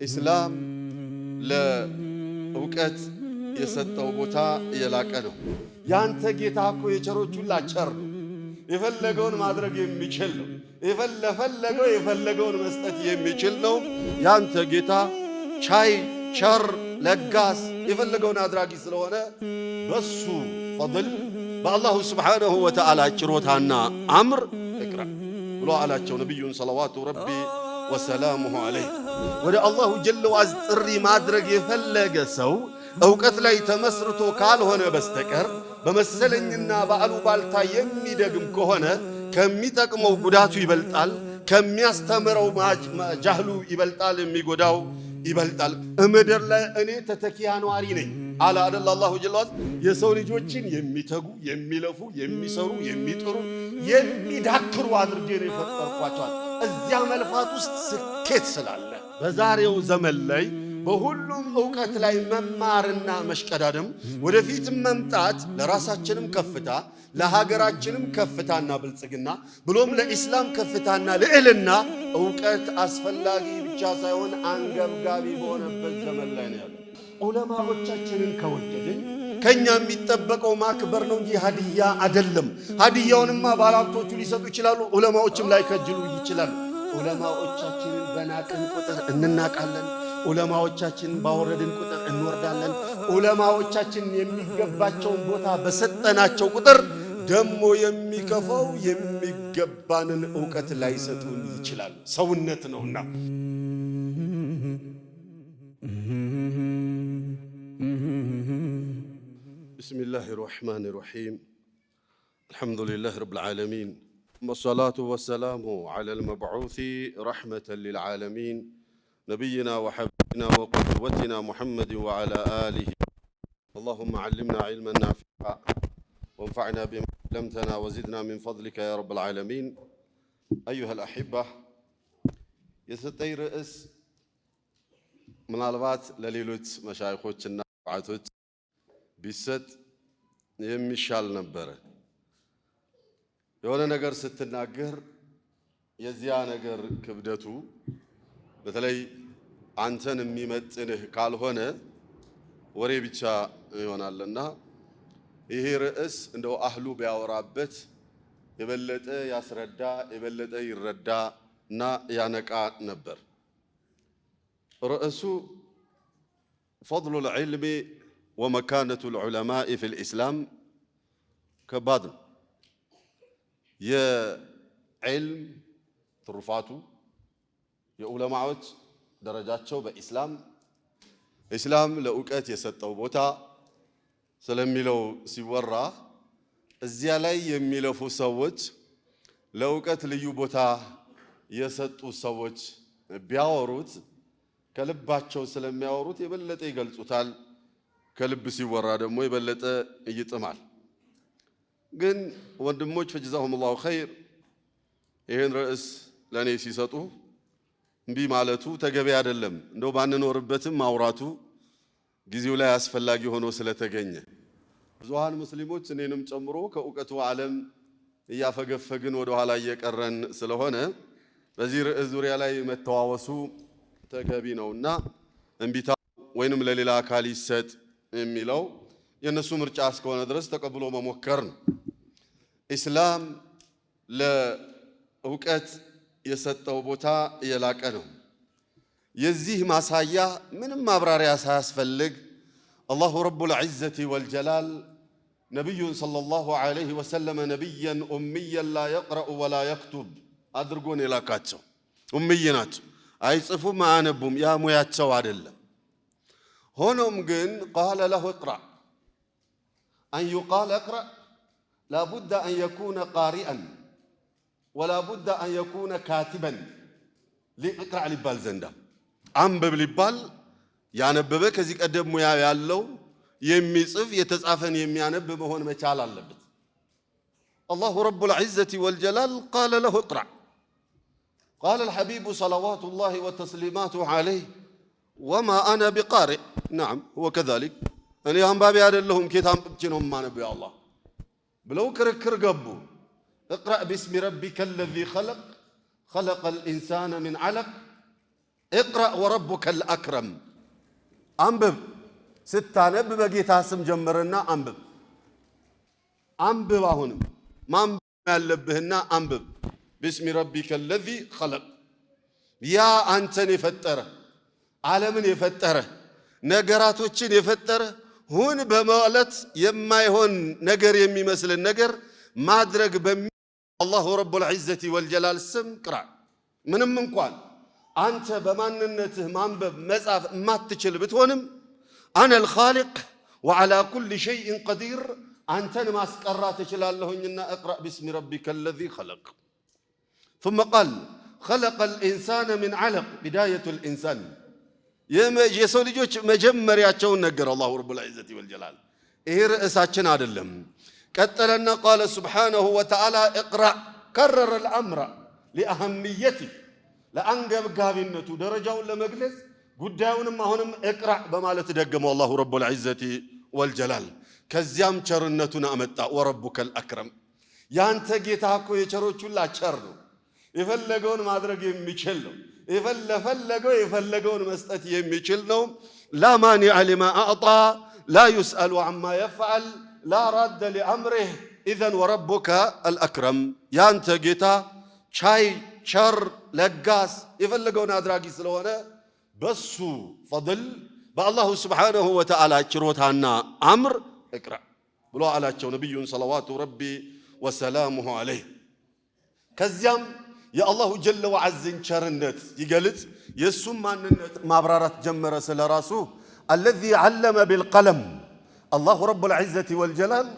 ኢስላም ለእውቀት የሰጠው ቦታ የላቀ ነው። ያንተ ጌታ እኮ የቸሮች ሁሉ ቸር ነው። የፈለገውን ማድረግ የሚችል ነው። የፈለገውን መስጠት የሚችል ነው። ያንተ ጌታ ቻይ፣ ቸር፣ ለጋስ የፈለገውን አድራጊ ስለሆነ በሱ ፈድል በአላሁ ስብሓነሁ ወተዓላ ችሮታና አምር እቅራ ብሎ አላቸው ነቢዩን ሰለዋቱ ረቢ ወሰላሙሁ ዐለይህ። ወደ አላሁ ጀለ ወዐዝ ጥሪ ማድረግ የፈለገ ሰው እውቀት ላይ ተመስርቶ ካልሆነ በስተቀር በመሰለኝና በአሉባልታ የሚደግም ከሆነ ከሚጠቅመው ጉዳቱ ይበልጣል፣ ከሚያስተምረው ጃህሉ ይበልጣል፣ የሚጎዳው ይበልጣል። ምድር ላይ እኔ ተተኪያ ነዋሪ ነኝ አለ አይደል አላሁ ጀለ ወዐዝ። የሰው ልጆችን የሚተጉ የሚለፉ የሚሰሩ የሚጥሩ የሚዳክሩ አድርጌ ነው የፈጠርኳቸው። እዚያ መልፋት ውስጥ ስኬት ስላለ በዛሬው ዘመን ላይ በሁሉም ዕውቀት ላይ መማርና መሽቀዳደም ወደፊት መምጣት ለራሳችንም ከፍታ ለሀገራችንም ከፍታና ብልጽግና ብሎም ለኢስላም ከፍታና ልዕልና ዕውቀት አስፈላጊ ብቻ ሳይሆን አንገብጋቢ በሆነበት ዘመን ላይ ነው ያለው። ዑለማዎቻችንን ከወደድን ከኛ የሚጠበቀው ማክበር ነው እንጂ ሀዲያ አይደለም። ሀዲያውንማ ባለሀብቶቹ ሊሰጡ ይችላሉ፣ ዑለማዎችም ላይ ከጅሉ ይችላሉ። ዑለማዎቻችንን በናቅን ቁጥር እንናቃለን። ዑለማዎቻችንን ባወረድን ቁጥር እንወርዳለን። ዑለማዎቻችንን የሚገባቸውን ቦታ በሰጠናቸው ቁጥር ደሞ የሚከፋው የሚገባንን ዕውቀት ላይ ሰጡን ይችላል። ሰውነት ነውና ቢስሚላሂ ረሕማኒ ረሒም አልሐምዱሊላህ ረብል ዓለሚን ወሰላቱ ወሰላሙ ዐለል መብዑሲ ረሕመተን ሊልዓለሚን نبينا وحبيبنا وقدوتنا محمد وعلى آله. اللهم علمنا علما نافعا وانفعنا بما علمتنا وزدنا من فضلك يا رب العالمين. أيها الأحبة، يستطيع رئيس من البات لليلوت مشايخوتنا وعاتوت بيست يمشال نبره يوانا نقر ستنا قر يزيا نقر كبدتو በተለይ አንተን የሚመጥንህ ካልሆነ ወሬ ብቻ ይሆናልና ይሄ ርዕስ እንደው አህሉ ቢያወራበት የበለጠ ያስረዳ የበለጠ ይረዳና ያነቃ ነበር። ርዕሱ فضل العلم ومكانة العلماء في الإسلام ከባድ ነው። የዕልም ትሩፋቱ የዑለማዎች ደረጃቸው በኢስላም ኢስላም ለእውቀት የሰጠው ቦታ ስለሚለው ሲወራ እዚያ ላይ የሚለፉ ሰዎች ለእውቀት ልዩ ቦታ የሰጡ ሰዎች ቢያወሩት ከልባቸው ስለሚያወሩት የበለጠ ይገልጹታል። ከልብ ሲወራ ደግሞ የበለጠ ይጥማል። ግን ወንድሞች ፈጀዛሁሙላሁ ኸይር ይህን ርዕስ ለእኔ ሲሰጡ እምቢ ማለቱ ተገቢ አይደለም። እንደው ባንኖርበትም ማውራቱ ጊዜው ላይ አስፈላጊ ሆኖ ስለተገኘ ብዙሃን ሙስሊሞች እኔንም ጨምሮ ከእውቀቱ ዓለም እያፈገፈግን ወደ ኋላ እየቀረን ስለሆነ በዚህ ርዕስ ዙሪያ ላይ መተዋወሱ ተገቢ ነውና እምቢታ ወይንም ለሌላ አካል ይሰጥ የሚለው የነሱ ምርጫ እስከሆነ ድረስ ተቀብሎ መሞከር ነው። ኢስላም ለእውቀት የሰጠው ቦታ የላቀ ነው። የዚህ ማሳያ ምንም ማብራሪያ ሳያስፈልግ አላሁ ረቡል ዒዘቲ ወልጀላል ነቢዩን ሰለላሁ ዐለይሂ ወሰለም ነቢያን ኡምያን ላ የቅረኡ ወላ የክቱብ አድርጎን የላካቸው። ኡምይ ናቸው፣ አይጽፉም አያነቡም፣ ያ ሙያቸው አይደለም። ሆኖም ግን ቃለ ለሁ እቅረእ አን ዩቃል እቅረእ ላቡደ አን የኩነ ቃሪአን ولا بد أن يكون كاتبا لإقرأ لبال زندا أنبب لبال يانبب كذيك أدب ميا يالله يميصف يتصافن يميانبب هون مچال اللبت. الله رب العزة والجلال قال له اقرأ. قال الحبيب صلوات الله وتسليماته عليه وما أنا بقارئ. نعم هو كذلك. أنا أنبابي هذا لهم كتاب بجنهم ما نبي الله بلو كركر قبو اقرأ باسم ربك الذي خلق خلق الإنسان من علق اقرأ وربك الأكرم أنبب ستانب بقيتها سم جمرنا أنبب هنا ما يلبهنا أنبب باسم ربك الذي خلق يا أنتني فتره ዓለምን የፈጠረ ነገራቶችን የፈጠረ ሁን በማለት የማይሆን ነገር የሚመስልን ነገር ማድረግ አላሁ ረቡል ዒዘቲ ወልጀላል ስም ቅራ ምንም እንኳን አንተ በማንነትህ ማንበብ መጻፍ ማትችል ብትሆንም አነል ኻሊቅ ወዓላ ኩሊ ሸይእን ቀዲር አንተን ማስቀራት እችላለሁኝና اقرأ باسم ربك الذي خلق ثم قال خلق الإنسان من علق بداية الإنسان የሰው ልጆች መጀመሪያቸውን ነገር አላሁ ረቡል ዒዘቲ ወልጀላል ይሄ ርዕሳችን አይደለም ቀጠለና قال سبحانه وتعالى اقرأ كرر الأمر لأهميته ለአንገብጋቢነቱ ደረጃውን ለመግለጽ ጉዳዩንም አሁንም اقرأ በማለት ደገመው አላሁ ረቡል ዒዘቲ ወልጀላል ከዚያም ቸርነቱን አመጣ ወረቡከ الأكرم ያንተ ጌታ እኮ የቸሮች ሁሉ ቸር ነው የፈለገውን ማድረግ የሚችል ነው የፈለገውን መስጠት የሚችል ነው لا مانع لما أعطى لا يسأل عما يفعل لا رد لأمره إذن وربك الأكرم ያንተ ጌታ ቻይ ቸር ለጋስ የፈለገውን አድራጊ ስለሆነ በሱ ፈضል በአላሁ ስብሓነሁ ወተዓላ ችሮታና አምር اقرأ ብሎ አላቸው ነብዩን ሰለዋቱ ረቢ ወሰላሙሁ ዐለይሂ ከዚያም የአላሁ ጀለ ወዐዝን ቸርነት ይገልጽ የሱም ማንነት ማብራራት ጀመረ ስለራሱ الذي علم بالقلم አላሁ ረቡል ዒዘቲ ወልጀላል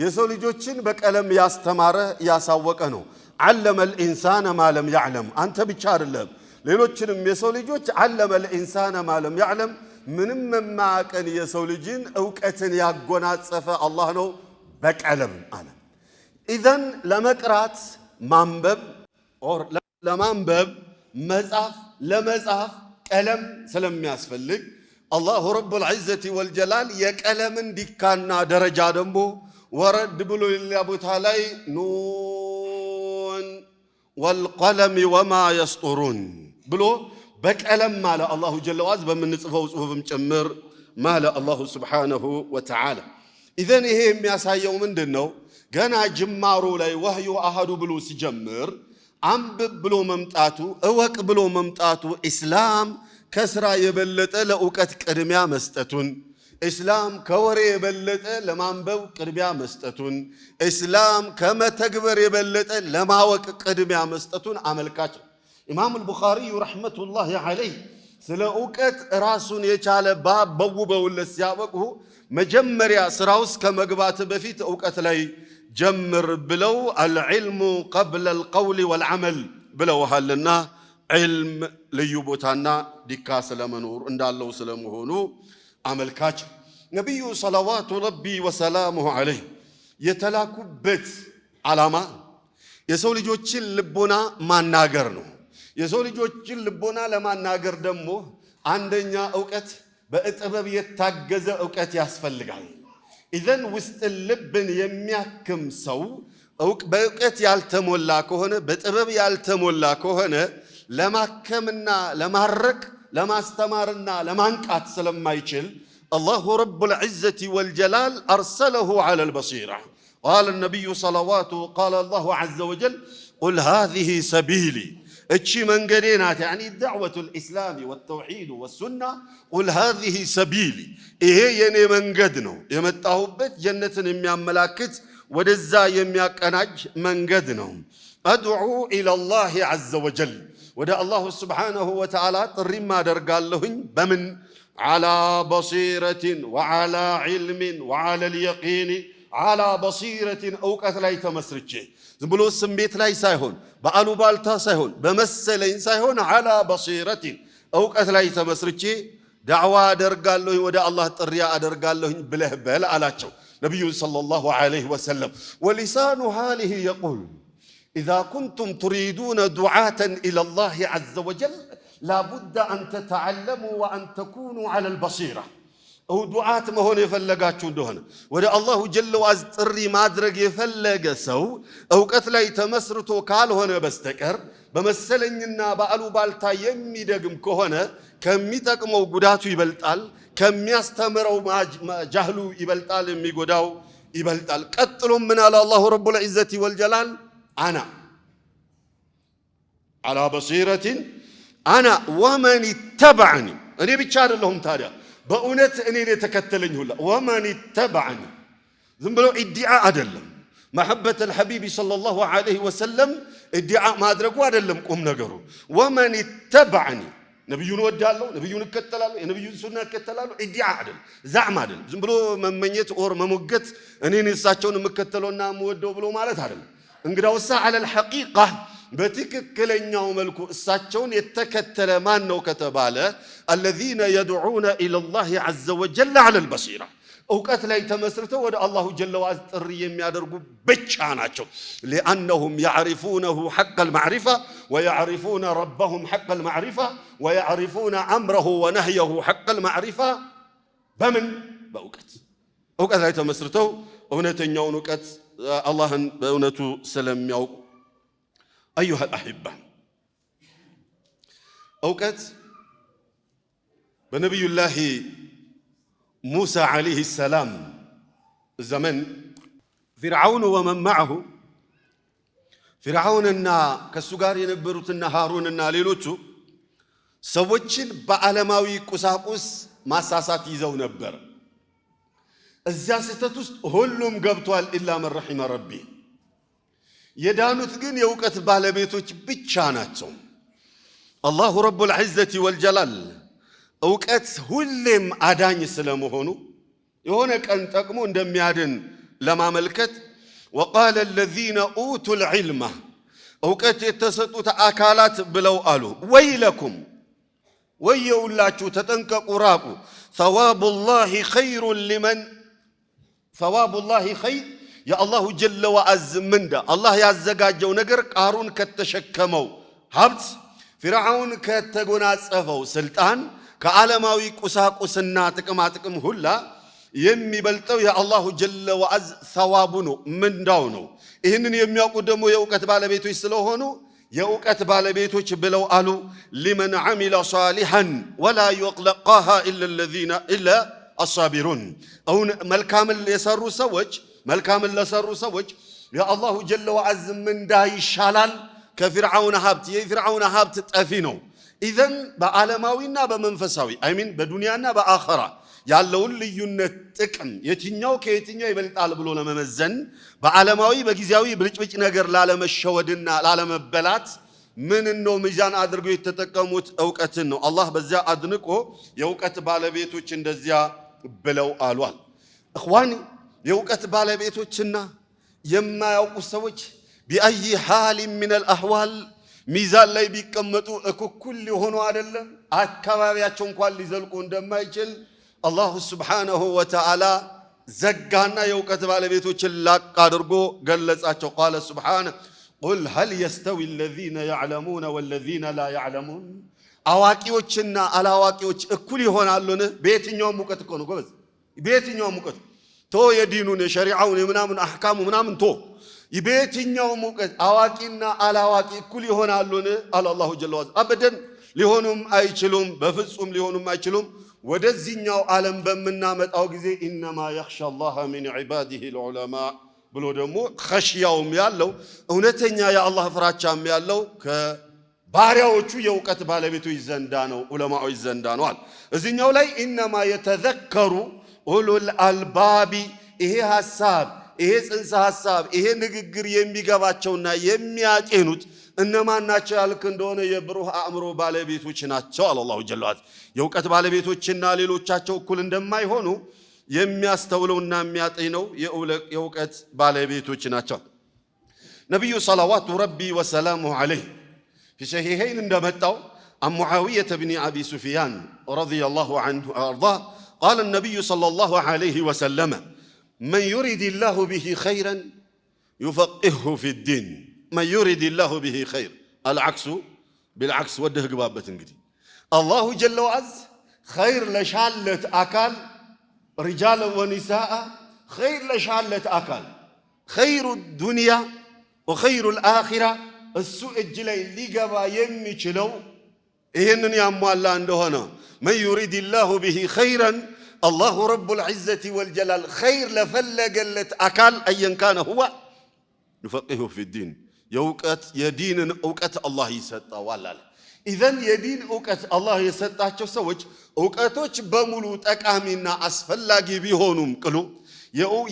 የሰው ልጆችን በቀለም ያስተማረ ያሳወቀ ነው علم الإنسان ما لم يعلم አንተ ብቻ አይደለም ሌሎችንም የሰው ልጆች علم الإنسان ما لم يعلم ምንም ማቀን የሰው ልጅን ዕውቀትን ያጎናጸፈ አላህ ነው በቀለም አለ ኢዘን ለመቅራት ማንበብ ለማንበብ መጻፍ ለመጻፍ ቀለም ስለሚያስፈልግ አላሁ ረቡል ዒዘቲ ወልጀላል የቀለምን ዲካና ደረጃ ደግሞ ወረድ ብሎ ሌላ ቦታ ላይ ኑን ወልቀለም ወማ የስጡሩን ብሎ በቀለም ማለ አላሁ ጀለ ወዐዝ በምንጽፈው ጽሁፍም ጭምር ማለ አላሁ ስብሓነሁ ወተዓላ ኢዘን ይሄ የሚያሳየው ምንድነው ገና ጅማሩ ላይ ወህዩ አሃዱ ብሎ ሲጀምር አንብብ ብሎ መምጣቱ እወቅ ብሎ መምጣቱ ኢስላም ከስራ የበለጠ ለእውቀት ቅድሚያ መስጠቱን ኢስላም ከወሬ የበለጠ ለማንበብ ቅድሚያ መስጠቱን ኢስላም ከመተግበር የበለጠ ለማወቅ ቅድሚያ መስጠቱን አመልካች ኢማም አልቡኻሪ ረሕመቱላሂ ዐለይሂ ስለ እውቀት ራሱን የቻለ ባብ በውበውለት ሲያበቁ መጀመሪያ ስራው ከመግባት በፊት እውቀት ላይ ጀምር ብለው አልዕልሙ ቀብለ አልቀውል ወልዓመል ብለውሃልና ዕልም ልዩ ቦታና ዲካ ስለመኖር እንዳለው ስለመሆኑ አመልካች ነቢዩ ሰለዋቱ ረቢ ወሰላሙሁ ዐለይሂ የተላኩበት ዓላማ የሰው ልጆችን ልቦና ማናገር ነው የሰው ልጆችን ልቦና ለማናገር ደግሞ አንደኛ ዕውቀት በጥበብ የታገዘ ዕውቀት ያስፈልጋል ኢዘን ውስጥ ልብን የሚያክም ሰው በዕውቀት ያልተሞላ ከሆነ በጥበብ ያልተሞላ ከሆነ ለማከምና ለማረቅ ለማስተማርና ለማንቃት ስለማይችል አላሁ ረቡል ዒዘቲ ወልጀላል አርሰለሁ ዐለ አልበሲራ ቃለ ነቢዩ ሰለዋቱ ቃለ አላሁ ዐዘ ወጀል ቁል ሃዚሂ ሰቢሊ እቺ መንገዴ ናት ያኒ ዳዕወቱ ልእስላሚ ወተውሒድ ወሱና ቁል ሃዚሂ ሰቢሊ ይሄ የኔ መንገድ ነው የመጣሁበት ጀነትን የሚያመላክት ወደዛ የሚያቀናጅ መንገድ ነው አድዑ ኢለላሂ ዐዘ ወጀል ወደ አላሁ ስብሓነሁ ወተዓላ ጥሪም አደርጋለሁኝ በምን ዐላ በሲረትን ወዐላ ዒልምን ወዐላ ልየቂን ዐላ በሲረትን እውቀት ላይ ተመስርቼ ዝም ብሎ ስሜት ላይ ሳይሆን በአሉባልታ ሳይሆን በመሰለኝ ሳይሆን ዐላ በሲረትን እውቀት ላይ ተመስርቼ ዳዕዋ አደርጋለሁኝ ወደ አላህ ጥሪያ አደርጋለሁኝ ብለህ በል አላቸው ነቢዩ ሰለላሁ ዐለይሂ ወሰለም ወሊሳኑ ሃሊሂ የቁል إذا كنتم تريدون دعاة إلى الله عز وجل لا بد أن تتعلموا وأن تكونوا على البصيرة أو دعاة مهون يفلقاتشون دهن ودا الله جل وعز تري مادرق يفلق سو أو كتلا يتمسرتو كال هنا بستكر بمسلننا بقالو بالتا يمي دقم كهنا كمي تقمو قداتو يبلتال كمي استمرو جهلو يبلتال يمي قداو يبلتال قتلوا من على الله رب العزة والجلال أنا على بصيرة أنا ومن اتبعني أنا بيتشار لهم تاريخ بأونت أني نتكتلني هلا ومن اتبعني ذنبلو ادعاء أدلم محبة الحبيب صلى الله عليه وسلم ادعاء ما أدركوا أدلم قم نقروا ومن اتبعني نبيون ودالو نبيون كتلالو نبيون سنة كتلالو ادعاء أدل زعم أدل ذنبلو ممنيت أور ممجت أني نساتشون مكتلونا مودو بلو مالت أدل انقراوسا على الحقيقة بتككلنياو ملكو الساتشون يتكتل مانو كتباله الذين يدعون إلى الله عز وجل على البصيرة أوقات لا يتمسرتوا ود الله جل وعز تريم يادرقوا بتشاناتشو لأنهم يعرفونه حق المعرفة ويعرفون ربهم حق المعرفة ويعرفون أمره ونهيه حق المعرفة بمن أوقات لا يتمسرتوا أونتنياو نوقات الله بأونتو سلام يو أيها الأحبة أوقات بنبي الله موسى عليه السلام الزمن فرعون ومن معه فرعوننا كسوغار ينبروتنا هاروننا ليلوتو سوچن بعالماوي قساقس ማሳሳት ይዘው ነበር እዚያ ስተት ውስጥ ሁሉም ገብቷል ኢላ من رحم ربي የዳኑት ግን የውቀት ባለቤቶች ብቻ ናቸው الله رب العزة والجلال እውቀት ሁሌም አዳኝ ስለመሆኑ የሆነ ቀን ጠቅሞ እንደሚያድን ለማመልከት وقال الذين اوتوا العلم እውቀት የተሰጡት አካላት ብለው አሉ ወይለኩም ወየውላችሁ ተጠንቀቁ ራቁ ثواب الله خير لمن ثواب الله خير يا الله جل وعز مندا الله ያዘጋጀው ነገር ቃሩን ከተሸከመው ሀብት ፍርዓውን ከተጎናጸፈው ስልጣን ከዓለማዊ ቁሳቁስና ጥቅማጥቅም ሁላ የሚበልጠው የአላሁ ጀለ ወዐዝ ሰዋቡ ነው ምንዳው ነው ይህንን የሚያውቁ ደግሞ የእውቀት ባለቤቶች ስለሆኑ የእውቀት ባለቤቶች ብለው አሉ لمن عمل صالحا ولا يقلقها الا الذين الا الصابرون او መልካምን የሰሩ ሰዎች መልካምን ለሰሩ ሰዎች የአላሁ ጀለ ወዐዝ ምንዳ ይሻላል ከፍርዓውን ሀብት የፍርዓውን ሀብት ጠፊ ነው إذن بعالماوينا بمنفساوي I mean بدنيانا بآخرة ያለውን ልዩነት ጥቅም የትኛው ከየትኛው ይበልጣል ብሎ ለመመዘን በዓለማዊ በጊዜያዊ ብልጭብጭ ነገር ላለመሸወድና ላለመበላት ምን ነው ሚዛን አድርገው የተጠቀሙት ዕውቀትን ነው አላህ በዚያ አድንቆ የዕውቀት ባለቤቶች እንደዚያ ብለው አሏል اخواني የዕውቀት ባለቤቶችና የማያውቁ ሰዎች بأي حال من الأحوال ሚዛን ላይ ቢቀመጡ እኩል ሊሆኑ አይደለም አካባቢያቸው እንኳን ሊዘልቁ እንደማይችል አላህ Subhanahu Wa Ta'ala ዘጋና የዕውቀት ባለቤቶችን ላቅ አድርጎ ገለጻቸው قال سبحانه قل هل يستوي الذين يعلمون والذين لا يعلمون አዋቂዎችና አላዋቂዎች እኩል ይሆናሉን በየትኛው ሙቀት እኮ ነው ጎበዝ በየትኛው ሙቀት ቶ የዲኑን የሸሪዓውን ምናምን አህካሙ ምናምን ቶ ይበየትኛው ሙቀት አዋቂና አላዋቂ እኩል ይሆናሉን አላሁ ጀለ ወዐዝ አበደን ሊሆኑም አይችሉም በፍጹም ሊሆኑም አይችሉም ወደዚህኛው ዓለም በመናመጣው ጊዜ ኢንማ يخشى الله من عباده العلماء ብሎ ደግሞ ኸሽያውም ያለው እውነተኛ የአላህ ፍራቻም ያለው ከባሪያዎቹ የዕውቀት ባለቤቶች ዘንዳ ነው ዑለማዎች ዘንዳ ነው እዚህኛው ላይ ኢንማ يتذكر اولو الالباب ይሄ ሐሳብ ይሄ ጽንሰ ሐሳብ ይሄ ንግግር የሚገባቸውና የሚያጤኑት እነማን ናቸው ያልክ እንደሆነ የብሩህ አእምሮ ባለቤቶች ናቸው አላሁ ጀለ ወዐዝ የዕውቀት ባለቤቶችና ሌሎቻቸው እኩል እንደማይሆኑ የሚያስተውለውና የሚያጤነው የዕውቀት ባለቤቶች ናቸው ነብዩ ሰለዋቱ ረቢ ወሰላሙ ዐለይሂ في صحيحين እንደመጣው عن معاوية بن أبي سفيان رضي الله عنه وأرضاه قال النبي صلى الله عليه وسلم من يريد الله به خيرا يفقهه في الدين من يريد الله به خير العكس بالعكس وده قبابة انجدي الله جل وعز خير لشالة أكال رجالا ونساء خير لشالة أكل خير الدنيا وخير الآخرة السوء الجلي اللي قبا يمي چلو إهنن ياموالا عندهنا من يريد الله به خيرا الله رب العزة والجلال خير لفلقلت أكل أيا كان هو يفقهه في الدين يوقت يدين أوقت الله يسطا والله إذن يدين أوقت الله يسطاچو سوچ أوقتوچ بمولو ጠቃሚና አስፈላጊ ቢሆኑም ቅሉ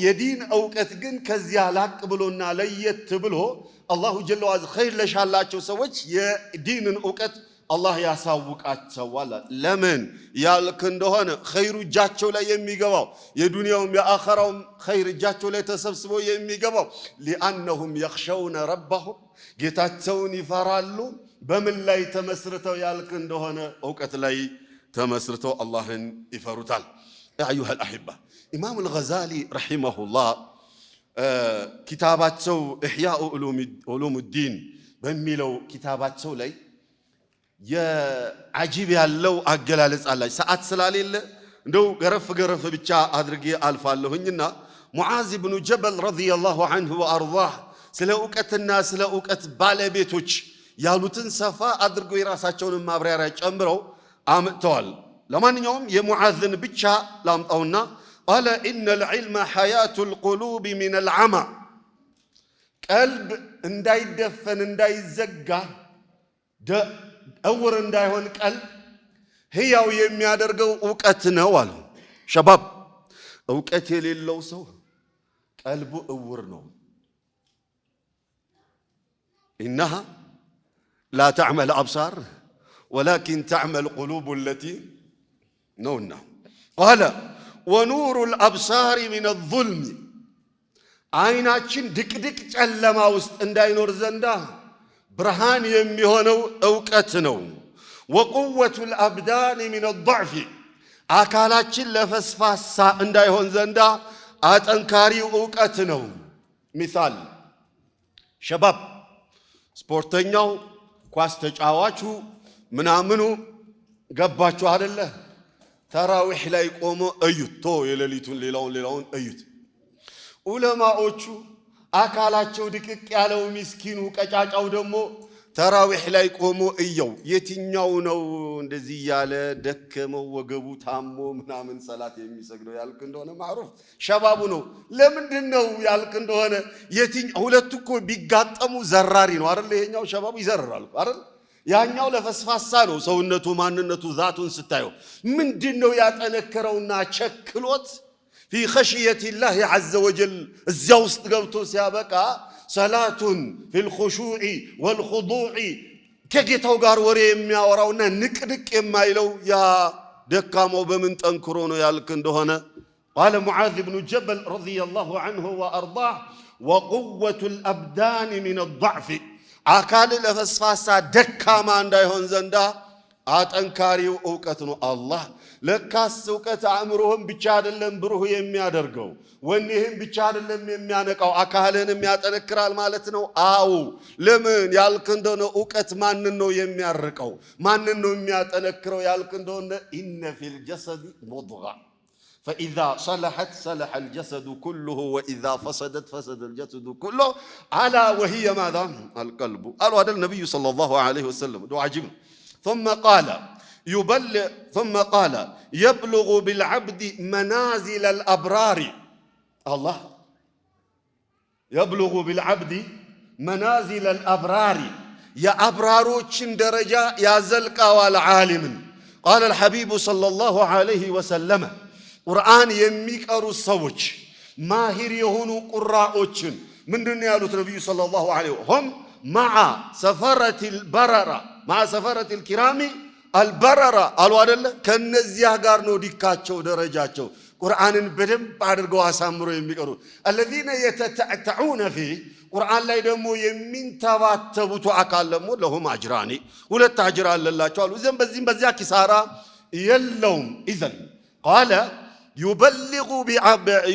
የዲን أوقت ግን ከዚያ ላቅ ብሎና ለየት ብሎ አላሁ ጀለ ወዐዝ ኸይር ለሻላቸው ሰዎች የዲንን أوقت الله ያሳውቃቸዋል ለምን ያልክ እንደሆነ ኸይሩ እጃቸው ላይ የሚገባው የዱንያውም የአኺራውም ኸይር እጃቸው ላይ ተሰብስቦ የሚገባው لأنهم يخشون ربهم ጌታቸውን ይፈራሉ በምን ላይ ተመስርተው ያልክ እንደሆነ أوقت ላይ ተመስርተው አላህን ይፈሩታል أيها الأحبة إمام الغزالي رحمه الله كتاباته إحياء علوم الدين በሚለው كتاباته ላይ የዓጂብ ያለው አገላለጽ አላች ሰዓት ስላሌለ እንደው ገረፍ ብቻ አድርጌ አልፋለሁኝና ሙዓዝ ኢብኑ ጀበል ረዲየላሁ ዐንሁ ወአርዳህ ስለ ዕውቀትና ስለ ዕውቀት ባለቤቶች ያሉትን ሰፋ አድርገው የራሳቸውን ማብራሪያ ጨምረው አምጥተዋል ለማንኛውም የሙዓዝን ብቻ ላምጣውና قال إن العلم حياة القلوب من العمى قلب እንዳይደፈን እንዳይዘጋ أور እንዳይሆን ቀልብ ህያው የሚያደርገው ዕውቀት ነው አሉ ሸባብ ዕውቀት የሌለው ሰው ቀልቡ እውር ነው إنها لا تعمل أبصار ولكن تعمل قلوب التي نونا قال ونور الأبصار من الظلم عيناتشن دك ጨለማ ውስጥ እንዳይኖር ዘንዳ برهان يميهونو أوقاتنو وقوة الأبدان من الضعف أكالاتشن لفسفاسا اندايهون زندا أتنكاري أوقاتنو مثال شباب سبورتنيو كواس تجاواتشو منامنو قباتشو هذا الله تراويح لا يقوموا أيوت تو يلليتون ليلون أيوت علماء አካላቸው ድቅቅ ያለው ምስኪኑ ቀጫጫው ደግሞ ተራዊህ ላይ ቆሞ እየው የትኛው ነው እንደዚህ ያለ ደከመው ወገቡ ታሞ ምናምን ሰላት የሚሰግደው ያልክ እንደሆነ ማዕሩፍ ሸባቡ ነው ለምንድነው ያልክ እንደሆነ የትኛው ሁለቱ እኮ ቢጋጠሙ ዘራሪ ነው አይደል ይሄኛው ሸባቡ ይዘራል አይደል ያኛው ለፈስፋሳ ነው ሰውነቱ ማንነቱ ዛቱን ስታየው ምንድነው ያጠነከረውና ቸክሎት في خشية الله عز وجل الزوست قبطو سيابكا صلاة في الخشوع والخضوع كجيتو قار وريم يا وراونا نكدك إما إلو يا دكامو بمن تنكرونو يالكندوهنا قال معاذ بن جبل رضي الله عنه وأرضاه وقوة الأبدان من الضعف عكال الفسفاسا دكاما عندهم زندا أتنكاريو أوكتنو الله ለካስ ዕውቀት አእምሮህም ብቻ አይደለም ብሩህ የሚያደርገው ወኔህም ብቻ አይደለም የሚያነቃው አካልህንም ያጠነክራል ማለት ነው አው ለምን ያልክ እንደሆነ ዕውቀት ማንን ነው የሚያርቀው ማንን ነው የሚያጠነክረው ያልክ እንደሆነ ኢነ ፊል ጀሰድ ሙድጋ فإذا صلحت صلح الجسد كله وإذا فسدت فسد الجسد كله على وهي ماذا القلب قالوا هذا النبي صلى الله عليه وسلم دعاء عجيب ثم قال يبلغ بالعبد منازل الأبرار الله يبلغ بالعبد منازل الأبرار يا أبراروچن درجة يا زلقا والعالم قال الحبيب صلى الله عليه وسلم قرآن يميقرو الصوج ماهر يهونو قراءوچن من دنيا النبي صلى الله عليه هم مع سفرة البررة مع سفرة الكرام البررة قالوا አይደለ ከነዚያ ጋር ነው ዲካቸው ደረጃቸው ቁርአንን በደንብ አድርገው አሳምሮ የሚቀሩ الذين يتتعون فيه ቁርአን ላይ ደግሞ የሚንተባተቡት አካል ደግሞ ለهم اجران ሁለት አጅር አለላቸው አሉ ዘን በዚያ ኪሳራ የለውም اذا قال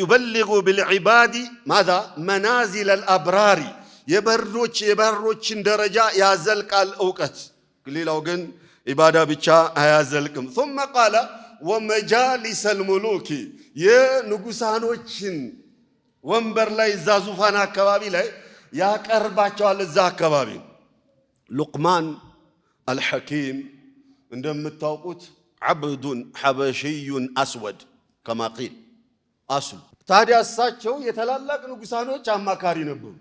يبلغ بالعباد ماذا منازل الابرار የበሮችን ደረጃ ያዘልቃል ዕውቀት ሌላው ግን ኢባዳ ብቻ አያዘልቅም ثم قال ومجالس الملوك የንጉሳኖችን ወንበር ላይ እዛ ዙፋን አካባቢ ላይ ያቀርባቸዋል። እዛ አካባቢ ሉቅማን አልሐኪም እንደምታውቁት ዓብዱን ሐበሽዩን አስወድ ከማ ቂል አስሉ። ታዲያ እሳቸው የታላላቅ ንጉሳኖች አማካሪ ነበሩ።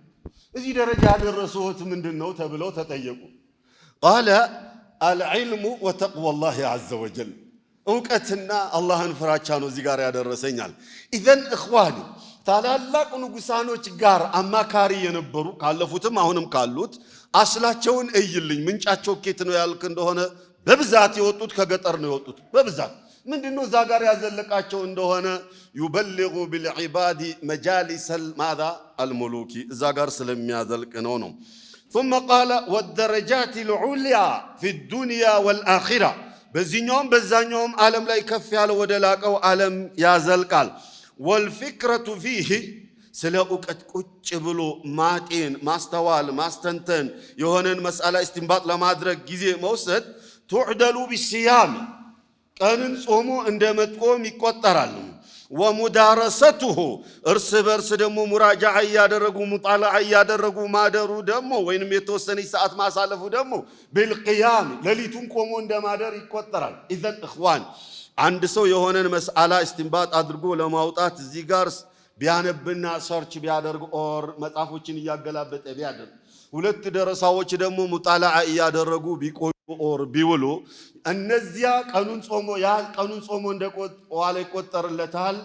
እዚህ ደረጃ ያደረሱት ምንድነው ተብለው ተጠየቁ። ቃለ አልዕልሙ ወተቅወላህ ዐዘ ወጀል፣ እውቀትና አላህን ፍራቻ ነው እዚህ ጋር ያደረሰኛል። ኢዘን እኽዋኒ ታላላቅ ንጉሳኖች ጋር አማካሪ የነበሩ ካለፉትም አሁንም ካሉት አስላቸውን እይልኝ። ምንጫቸው ኬት ነው ያልክ እንደሆነ በብዛት የወጡት ከገጠር ነው የወጡት። በብዛት ምንድነው እዛ ጋር ያዘለቃቸው እንደሆነ ዩበልጉ ቢልዒባዲ መጃሊሰል ማዛ አልሙሉኪ እዛ ጋር ስለሚያዘልቅ ነው። ثم قال والدرجات العليا في الدنيا والآخرة በዚህኛውም በዛኛውም ዓለም ላይ ከፍ ያለ ወደ ላቀው ዓለም ያዘልቃል። والفكرة فيه ስለ እውቀት ቁጭ ብሎ ማጤን ማስተዋል ማስተንተን የሆነን መስአላ እስቲንባጥ ለማድረግ ጊዜ መውሰድ تعدل بالصيام ቀንን ጾሞ እንደመጥቆም ይቆጠራል። ወሙዳረሰቱሁ እርስ በርስ ደግሞ ሙራጃዓ ያደረጉ ሙጣላዓ ያደረጉ ማደሩ ደግሞ ወይንም የተወሰነ ሰዓት ማሳለፉ ደግሞ بالقيام ሌሊቱን ቆሞ እንደማደር ይቆጠራል። ኢዘን እኽዋን አንድ ሰው የሆነን መስአላ እስቲንባጥ አድርጎ ለማውጣት እዚህ ጋር ቢያነብና ሰርች ቢያደርግ ኦር መጽሐፎችን ያገላበጠ ቢያደርግ ሁለት ደረሳዎች ደግሞ ሙጣላዓ ያደረጉ ቢቆዩ ኦር ቢውሉ እነዚያ ቀኑን ጾሞ እንደቆዋለ ይቆጠርለታል።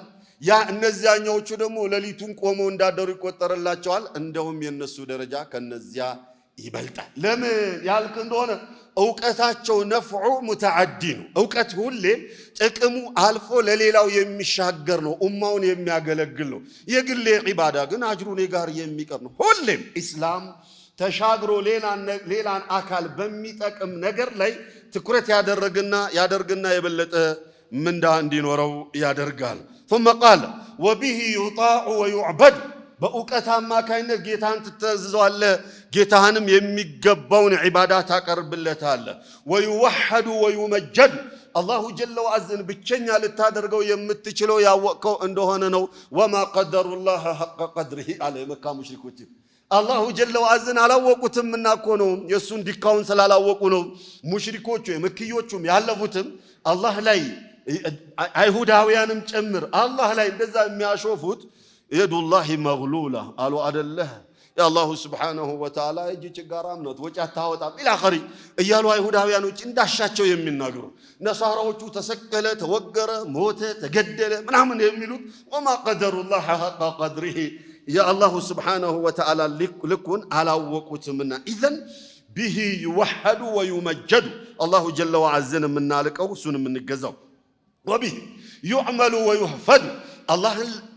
ያ እነዚያኞቹ ደግሞ ሌሊቱን ቆሞ እንዳደሩ ይቆጠርላቸዋል። እንደውም የነሱ ደረጃ ከነዚያ ይበልጣል። ለምን ያልክ እንደሆነ እውቀታቸው ነፍዑ ሙተዓዲ ነው። እውቀት ሁሌ ጥቅሙ አልፎ ለሌላው የሚሻገር ነው፣ ኡማውን የሚያገለግል ነው። የግል ዒባዳ ግን አጅሩ እኔ ጋር የሚቀር ነው። ሁሌም ኢስላም ተሻግሮ ሌላን አካል በሚጠቅም ነገር ላይ ትኩረት ያደርግና የበለጠ ምንዳ እንዲኖረው ያደርጋል። ثم قال وبه يطاع ويعبد በእውቀት አማካይነት ጌታን ትተዘዛለህ፣ ጌታህንም የሚገባውን ዒባዳ ታቀርብለታለህ። ወይወሐዱ ወይመጀድ አላሁ ጀለ ወዐዘን ብቸኛ ልታደርገው የምትችለው ያወቅከው እንደሆነ ነው። ወማ ቀደሩላህ ሐቀ ቀድሪሂ አለ የመካ ሙሽሪኮች። አላሁ ጀለ ወዐዘን አላወቁትምና እኮ ነው፣ የእሱን ዲካውን ስላላወቁ ነው። ሙሽሪኮቹ የመክዮቹም ያለፉትም አላህ ላይ አይሁዳውያንም ጭምር አላህ ላይ እንደዛ የሚያሾፉት የዱላሂ መግሉላ አሉ አደለህ የአላሁ ስብሓነሁ ወተዓላ እጅ ችጋራም ናት፣ ወጪ አታወጣም ኢላኸሪ እያሉ አይሁዳውያኖች እንዳሻቸው የሚናገሩ፣ ነሳራዎቹ ተሰቀለ፣ ተወገረ፣ ሞተ፣ ተገደለ ምናምን የሚሉት ወማ ቀደሩላህ ሐቀ ቀድሪሂ የአላሁ ስብሓነሁ ወተዓላ ልኩን አላወቁትምና። ኢዘን ቢሂ ይወሐዱ ወዩመጀዱ አላሁ ጀለ ወዐዘን የምናልቀው እሱን የምንገዛው። ወቢሂ ዩዕመሉ ወዩህፈዱ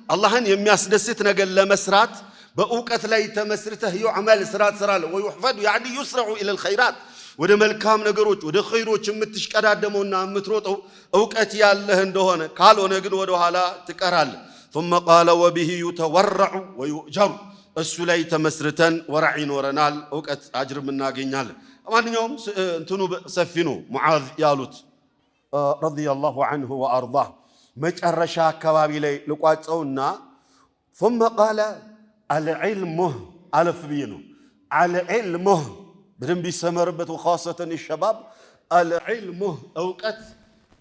አላህን የሚያስደስት ነገር ለመስራት በእውቀት ላይ ተመስርተህ ዩዕመል ስራት ስራለህ። ወዩህፈዱ ያዕኒ ዩስረዑ ኢለል ኸይራት ወደ መልካም ነገሮች ወደ ኸይሮች የምትሽቀዳደመውና የምትሮጠው እውቀት ያለህ እንደሆነ፣ ካልሆነ ግን ወደ ኋላ ትቀራለህ። ثم قال وبه يتورع ويؤجر እሱ ላይ ተመስርተን ወራዕ ይኖረናል፣ እውቀት አጅር እናገኛለን። ማንኛውም እንትኑ ሰፊ ነው። ሙዓዝ ያሉት ረዲየላሁ ዐንሁ ወአርዳህ መጨረሻ አካባቢ ላይ ልቋጨውና ثم قال العلم አለፍ ብዬ ነው العلم በደንብ ይሰመርበት وخاصة الشباب العلم እውቀት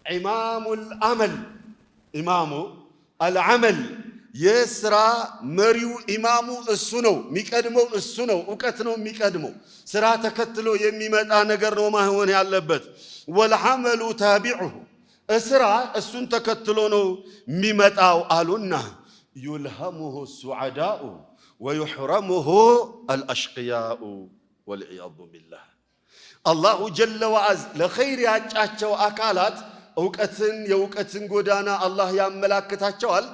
ኢማሙ العمل ኢማሙ العمل የስራ መሪው ኢማሙ እሱ ነው፣ የሚቀድመው እሱ ነው። እውቀት ነው የሚቀድመው፣ ስራ ተከትሎ የሚመጣ ነገር ነው ማይሆን ያለበት። والعمل تابعه እስራ እሱን ተከትሎ ነው የሚመጣው አሉና يلهمه السعداء ويحرمه الأشقياء والعياذ بالله አላሁ ጀለ ወዐዝ ለኸይር ያጫቸው አካላት የእውቀትን ጎዳና አላህ ያመላክታቸዋል።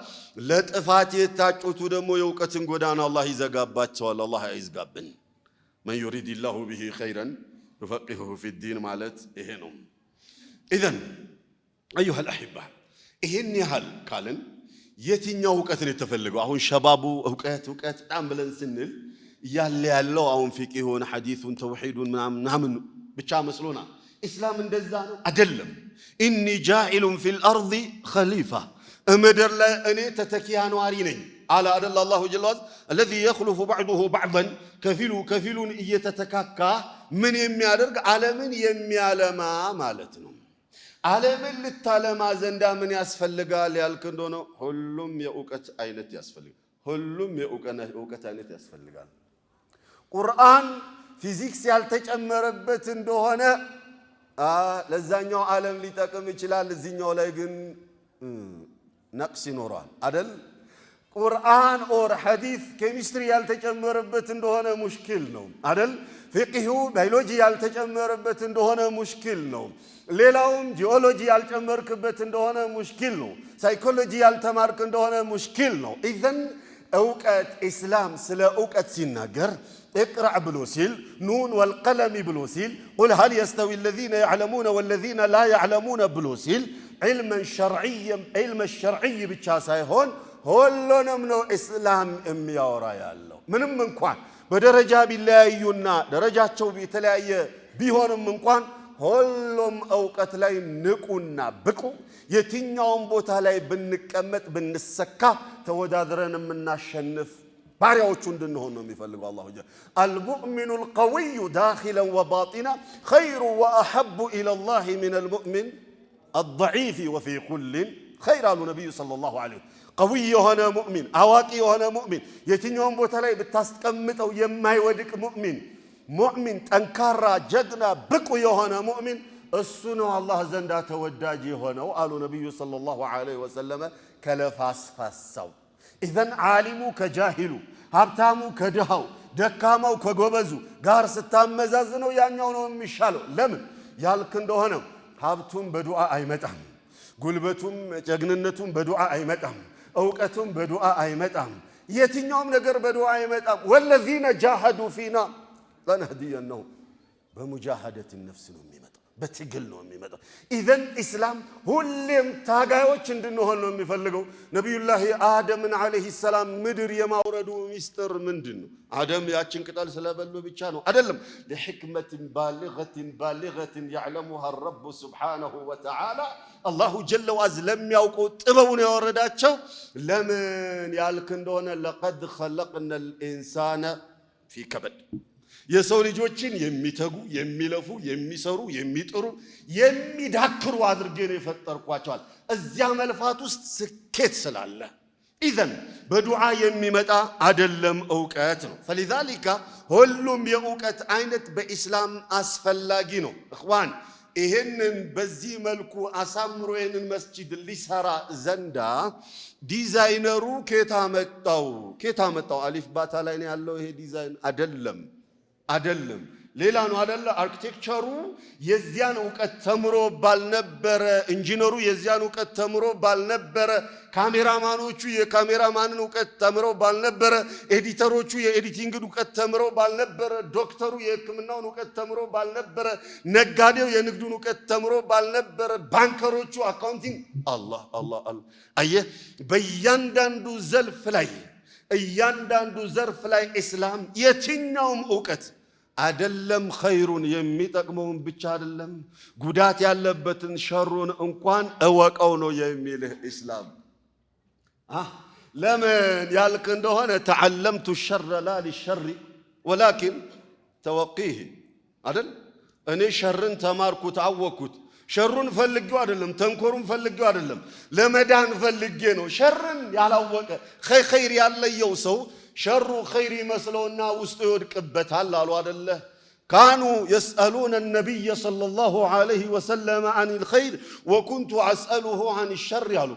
ለጥፋት የታጩቱ ደግሞ የእውቀትን ጎዳና አላህ ይዘጋባቸዋል። አላህ አይዝጋብን። መን ዩሪድላሁ ቢሂ ኸይረን ይፈቂሁሁ ፊዲን ማለት ይሄ ነው። ኢዘን አዩሃ አልአሒባ ይሄን ያህል ካልን የትኛው እውቀትን የተፈለገው? አሁን ሸባቡ እውቀት በጣም ብለን ስንል ያለው አሁን ፊቅሁን ሐዲሱን ተውሂዱን ምናምን ብቻ መስሎናል። ኢስላም እንደዛ ነው አይደለም። ኢኒ ጃኢሉን ፊል አርዲ ኸሊፋ እምድር ላይ እኔ ተተኪያ ነዋሪ ነኝ አለ አይደል አላሁ ጀለ ወዐላ الذي يخلف بعضه بعضا ከፊሉን እየተተካካ ምን የሚያደርግ ዓለምን የሚያለማ ማለት ነው። ዓለምን ልታለማ ዘንዳ ምን ያስፈልጋል ያልክ እንደሆነ ሁሉም የእውቀት አይነት ያስፈልጋል። ሁሉም የእውቀት አይነት ያስፈልጋል። ቁርአን ፊዚክስ ያልተጨመረበት እንደሆነ ለዛኛው ዓለም ሊጠቅም ይችላል፣ እዚህኛው ላይ ግን ነቅስ ይኖራል አይደል? ቁርአን ኦር ሐዲስ ኬሚስትሪ ያልተጨመረበት እንደሆነ ሙሽኪል ነው አይደል? ፍቅሁ ባዮሎጂ ያልተጨመረበት እንደሆነ ሙሽኪል ነው። ሌላውም ጂኦሎጂ ያልጨመርክበት እንደሆነ ሙሽኪል ነው። ሳይኮሎጂ ያልተማርክ እንደሆነ ሙሽኪል ነው። ኢዘን እውቀት ኢስላም ስለ እውቀት ሲናገር اقرأ بلوسيل نون والقلم بلوسيل قل هل يستوي الذين يعلمون والذين لا يعلمون بلوسيل علم الشرعي بتشاسايهون ሁሉንም ነው እስላም የሚያወራ ያለው። ምንም እንኳን በደረጃ ቢለያዩና ደረጃቸው የተለያየ ቢሆንም እንኳን ሁሉም ዕውቀት ላይ ንቁና ብቁ የትኛውም ቦታ ላይ ብንቀመጥ ብንሰካ ተወዳድረን የምናሸንፍ ባሪያዎቹ እንድንሆን ነው የሚፈልገው አላሁ ጀለ المؤمن القوي داخلا وباطنا خير واحب الى الله من المؤمن الضعيف وفي كل خير قال النبي صلى الله عليه قوي هنا مؤمن አዋቂ የሆነ ሙእሚን የትኛውም ቦታ ላይ ብታስቀምጠው የማይወድቅ ሙእሚን ጠንካራ ጀግና ብቁ የሆነ ሙእሚን እሱ ነው አላህ ዘንዳ ተወዳጅ የሆነው አሉ ነብዩ ሰለላሁ ዐለይሂ ወሰለም ከለፋስፋሳው። ኢዘን ዓሊሙ ከጃሂሉ ሀብታሙ ከድሃው ደካማው ከጎበዙ ጋር ስታመዛዝነው ያኛው ነው የሚሻለው። ለምን ያልክ እንደሆነ ሀብቱም በዱዓ አይመጣም፣ ጉልበቱም ጀግንነቱም በዱዓ አይመጣም፣ ዕውቀቱም በዱዓ አይመጣም፣ የትኛውም ነገር በዱዓ አይመጣም። ወለዚነ ጃሃዱ ፊና ለነህዲየነሁም በሙጃሃደት ነፍስ ነው የሚመጣው፣ በትግል ነው የሚመጣው። ኢዘን ኢስላም ሁሌም ታጋዮች እንድንሆን ነው የሚፈልገው። ነቢዩላህ አደምን ዓለይሂ ሰላም ምድር የማውረዱ ሚስጥር ምንድን ነው? አደም ያችን ቅጠል ስለበሉ ብቻ ነው አይደለም። ለሕክመትን ባሊገትን ያዕለሙሃ ረቡ ስብሓነሁ ወተዓላ አላሁ ጀለ ወዐዝ ለሚያውቀው ጥበቡን ያወረዳቸው። ለምን ያልክ እንደሆነ ለቀድ ኸለቅነል ኢንሳነ ፊ ከበድ የሰው ልጆችን የሚተጉ የሚለፉ የሚሰሩ የሚጥሩ የሚዳክሩ አድርጌ ነው የፈጠርኳቸዋል። እዚያ መልፋት ውስጥ ስኬት ስላለ ኢዘን በዱዓ የሚመጣ አይደለም ዕውቀት ነው። فلذلك ሁሉም የዕውቀት አይነት በኢስላም አስፈላጊ ነው። እኽዋን ይሄንን በዚህ መልኩ አሳምሮ ይሄንን መስጂድ ሊሰራ ዘንዳ ዲዛይነሩ ኬታ መጣው አሊፍ ባታ ላይ ነው ያለው ይሄ ዲዛይን አይደለም ሌላ ነው አይደለ? አርኪቴክቸሩ የዚያን ዕውቀት ተምሮ ባልነበረ፣ ኢንጂነሩ የዚያን ዕውቀት ተምሮ ባልነበረ፣ ካሜራማኖቹ የካሜራማንን ዕውቀት ተምሮ ባልነበረ፣ ኤዲተሮቹ የኤዲቲንግን ዕውቀት ተምሮ ባልነበረ፣ ዶክተሩ የሕክምናውን ዕውቀት ተምሮ ባልነበረ፣ ነጋዴው የንግዱን ዕውቀት ተምሮ ባልነበረ፣ ባንከሮቹ አካውንቲንግ አላህ አየህ እያንዳንዱ ዘርፍ ላይ ኢስላም የትኛውም ዕውቀት አይደለም ኸይሩን የሚጠቅመውን ብቻ አይደለም ጉዳት ያለበትን ሸሩን እንኳን እወቀው ነው የሚልህ ኢስላም። ለምን ያልክ እንደሆነ ተዓለምቱ ሸረ ላ ሊሸሪ ወላኪን ተወቂህ አይደል? እኔ ሸርን ተማርኩት አወቅኩት። ሸሩን ፈልጌው አይደለም፣ ተንኮሩን ፈልጌው አይደለም፣ ለመዳን ፈልጌ ነው። ሸርን ያላወቀ ኸይር ያለየው ሰው ሸሩ ኸይር ይመስለውና ውስጡ ይወድቅበታል አሉ አይደለ? ካኑ የስአሉነ ነቢይ ሰለላሁ ዐለይሂ ወሰለም ዐኒል ኸይር ወኩንቱ አስአሉሁ ዐኒ ሸር አሉ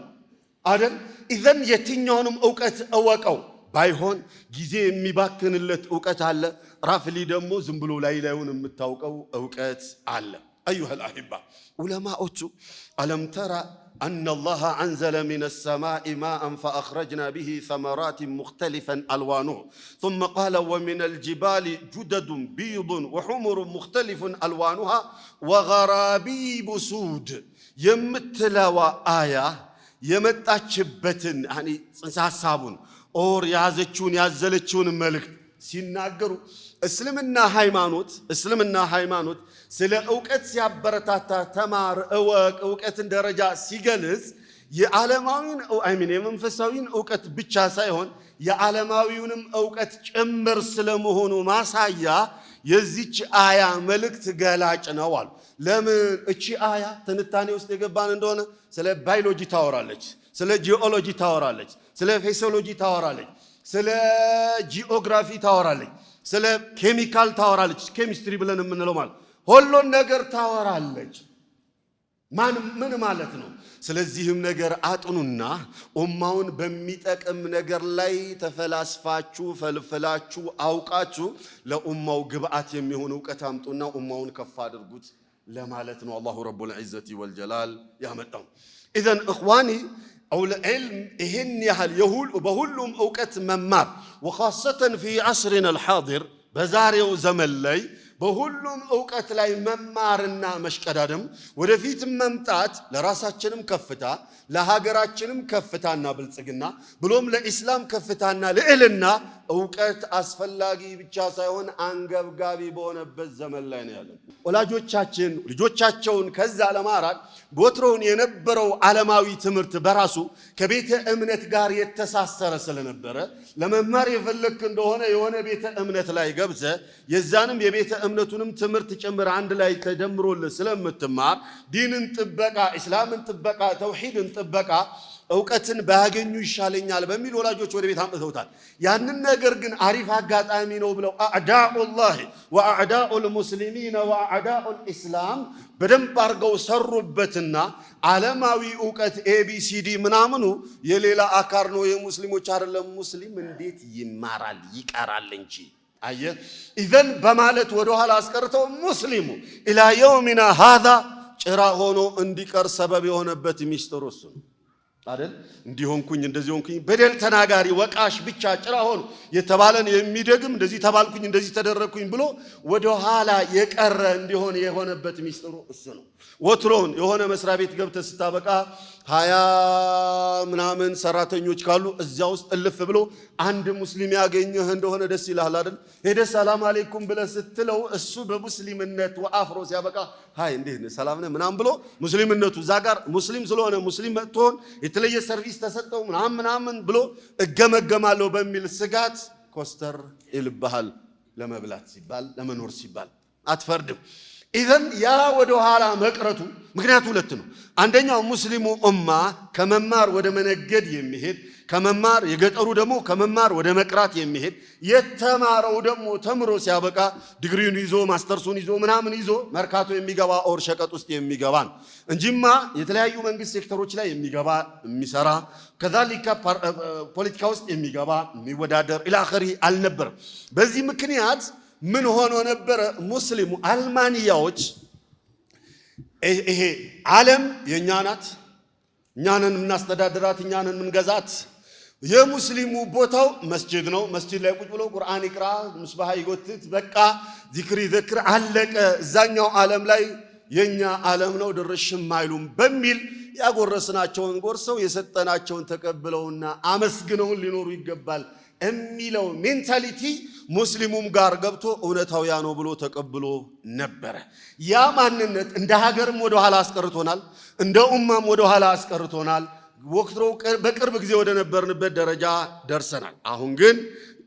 አይደል? ኢዘን የትኛውንም ዕውቀት እወቀው። ባይሆን ጊዜ የሚባክንለት ዕውቀት አለ። ራፍሊ ደግሞ ዝም ብሎ ላዩን የምታውቀው ዕውቀት አለ። أيها الأحبة علماء ألم ترى أن الله أنزل من السماء ماء فأخرجنا به ثمرات مختلفا ألوانه ثم قال ومن الجبال جدد بيض وحمر مختلف ألوانها وغرابيب سود يمتلوا آية يمتأشبتن يعني ساسابون أور يازلتشون ملك ሲናገሩ እስልምና ሃይማኖት ስለ ዕውቀት ሲያበረታታ ተማር እወቅ ዕውቀትን ደረጃ ሲገልጽ የዓለማዊን የመንፈሳዊን ዕውቀት ብቻ ሳይሆን የዓለማዊውንም ዕውቀት ጭምር ስለመሆኑ ማሳያ የዚች አያ መልእክት ገላጭ ነው አሉ። ለምን እቺ አያ ትንታኔ ውስጥ የገባን እንደሆነ ስለ ባዮሎጂ ታወራለች፣ ስለ ጂኦሎጂ ታወራለች፣ ስለ ፊዚዮሎጂ ታወራለች፣ ስለ ጂኦግራፊ ታወራለች፣ ስለ ኬሚካል ታወራለች። ኬሚስትሪ ብለን የምንለው ማለት ሁሉን ነገር ታወራለች። ምን ማለት ነው? ስለዚህም ነገር አጥኑና ኡማውን በሚጠቅም ነገር ላይ ተፈላስፋችሁ ፈልፈላችሁ አውቃችሁ ለኡማው ግብአት የሚሆን ዕውቀት አምጡና ኡማውን ከፍ አድርጉት ለማለት ነው አላሁ ረቡል ዒዘቲ ወልጀላል ያመጣው። ኢዘን እኽዋኒ ዒልም ይህን ያህል በሁሉም ዕውቀት መማር ወኻሰተን ፊ ዐስሪና አልሓዲር በዛሬው ዘመን ላይ በሁሉም ዕውቀት ላይ መማርና መሽቀዳደም ወደፊት መምጣት ለራሳችንም ከፍታ ለሀገራችንም ከፍታና ብልጽግና ብሎም ለኢስላም ከፍታና ልዕልና ዕውቀት አስፈላጊ ብቻ ሳይሆን አንገብጋቢ በሆነበት ዘመን ላይ ነው ያለው። ወላጆቻችን ልጆቻቸውን ከዛ ለማራቅ ወትሮውን የነበረው ዓለማዊ ትምህርት በራሱ ከቤተ እምነት ጋር የተሳሰረ ስለነበረ ለመማር የፈለክ እንደሆነ የሆነ ቤተ እምነት ላይ ገብዘ የዛንም የቤተ እምነቱንም ትምህርት ጭምር አንድ ላይ ተደምሮልህ ስለምትማር ዲንን ጥበቃ፣ ኢስላምን ጥበቃ፣ ተውሂድን ጥበቃ ዕውቀትን ባያገኙ ይሻለኛል በሚል ወላጆች ወደ ቤት አምጥተውታል። ያንን ነገር ግን አሪፍ አጋጣሚ ነው ብለው አዕዳኡላህ ወአዕዳኡል ሙስሊሚን ወአዕዳኡል ኢስላም በደንብ አድርገው ሰሩበትና ዓለማዊ ዕውቀት ኤቢሲዲ ምናምኑ የሌላ አካር ነው የሙስሊሞች አይደለም። ሙስሊም እንዴት ይማራል ይቀራል እንጂ አየ ኢዘን በማለት ወደ ኋላ አስቀርተው ሙስሊሙ ኢላ የውሚና ሃዛ ጭራ ሆኖ እንዲቀር ሰበብ የሆነበት ሚስጥሩ እሱ ነው አይደል? እንዲሆንኩኝ እንደዚህ ሆንኩኝ በደል ተናጋሪ ወቃሽ ብቻ ጭራ ሆኖ የተባለን የሚደግም እንደዚህ ተባልኩኝ እንደዚህ ተደረኩኝ ብሎ ወደ ኋላ የቀረ እንዲሆን የሆነበት ሚስጥሩ እሱ ነው። ወትሮን የሆነ መስሪያ ቤት ገብተህ ስታበቃ 20 ምናምን ሰራተኞች ካሉ እዚያ ውስጥ እልፍ ብሎ አንድ ሙስሊም ያገኘህ እንደሆነ ደስ ይልሃል አይደል? ሄደህ ሰላም አለይኩም ብለህ ስትለው እሱ በሙስሊምነት ወአፍሮ ሲያበቃ ሃይ እንዴት ነህ ሰላም ነህ ምናምን ብሎ ሙስሊምነቱ እዛ ጋር ሙስሊም ስለሆነ ሙስሊም መጥቶን የተለየ ሰርቪስ ተሰጠው ምናምን ብሎ እገመገማለሁ በሚል ስጋት ኮስተር ይልብሃል። ለመብላት ሲባል ለመኖር ሲባል አትፈርድም። ኢዘን ያ ወደ ኋላ መቅረቱ ምክንያቱ ሁለት ነው። አንደኛው ሙስሊሙ ኡማ ከመማር ወደ መነገድ የሚሄድ ከመማር የገጠሩ ደግሞ ከመማር ወደ መቅራት የሚሄድ የተማረው ደግሞ ተምሮ ሲያበቃ ዲግሪውን ይዞ ማስተርሱን ይዞ ምናምን ይዞ መርካቶ የሚገባ ኦር ሸቀጥ ውስጥ የሚገባ ነው እንጂማ የተለያዩ መንግስት ሴክተሮች ላይ የሚገባ የሚሰራ ከዛሊካ ፖለቲካ ውስጥ የሚገባ የሚወዳደር ኢላኺሪ አልነበረም። በዚህ ምክንያት ምን ሆኖ ነበረ? ሙስሊሙ አልማንያዎች ይሄ ዓለም የኛ ናት፣ እኛንን የምናስተዳድራት፣ እኛንን የምንገዛት። የሙስሊሙ ቦታው መስጂድ ነው። መስጂድ ላይ ቁጭ ብሎ ቁርአን ይቅራ፣ ምስባህ ይጎትት፣ በቃ ዚክር ይዘክር፣ አለቀ። እዛኛው ዓለም ላይ የኛ ዓለም ነው ድርሽም አይሉም በሚል ያጎረስናቸውን ጎርሰው የሰጠናቸውን ተቀብለውና አመስግነውን ሊኖሩ ይገባል የሚለው ሜንታሊቲ ሙስሊሙም ጋር ገብቶ እውነታው ያ ነው ብሎ ተቀብሎ ነበረ። ያ ማንነት እንደ ሀገርም ወደ ኋላ አስቀርቶናል፣ እንደ ኡማም ወደ ኋላ አስቀርቶናል። ወቅቱ በቅርብ ጊዜ ወደ ነበርንበት ደረጃ ደርሰናል። አሁን ግን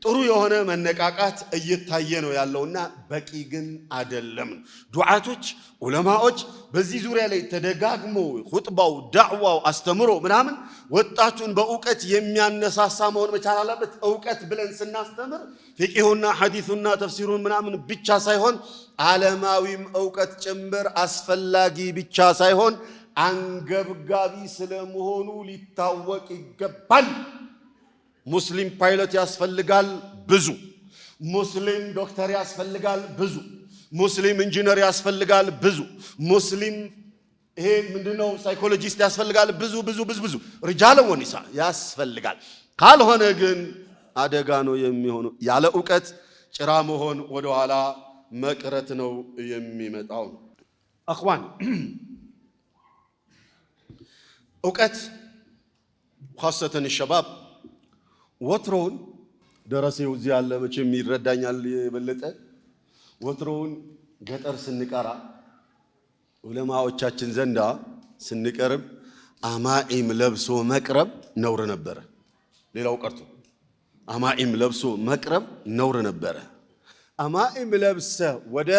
ጥሩ የሆነ መነቃቃት እየታየ ነው ያለውና በቂ ግን አይደለም። ዱዓቶች ዑለማዎች በዚህ ዙሪያ ላይ ተደጋግሞ ኹጥባው ዳዕዋው አስተምሮ ምናምን ወጣቱን በእውቀት የሚያነሳሳ መሆን መቻል አለበት። እውቀት ብለን ስናስተምር ፊቅሁና ሐዲሱና ተፍሲሩን ምናምን ብቻ ሳይሆን ዓለማዊም እውቀት ጭምር አስፈላጊ ብቻ ሳይሆን አንገብጋቢ ስለመሆኑ ሊታወቅ ይገባል። ሙስሊም ፓይለት ያስፈልጋል ብዙ፣ ሙስሊም ዶክተር ያስፈልጋል ብዙ፣ ሙስሊም ኢንጂነር ያስፈልጋል ብዙ፣ ሙስሊም ይሄ ምንድነው ሳይኮሎጂስት ያስፈልጋል ብዙ ሪጃል ወኒሳ ያስፈልጋል። ካልሆነ ግን አደጋ ነው የሚሆነው። ያለ ዕውቀት ጭራ መሆን ወደ ኋላ መቅረት ነው የሚመጣው። አኽዋን ዕውቀት ኻሰተን ሸባብ ወትሮውን ደረሴው እዚህ ያለ መቼም ይረዳኛል የበለጠ ወትሮውን ገጠር ስንቀራ ዑለማዎቻችን ዘንዳ ስንቀርብ አማኢም ለብሶ መቅረብ ነውር ነበረ። ሌላው ቀርቶ አማኢም ለብሶ መቅረብ ነውር ነበረ። አማኢም ለብሰ ወደ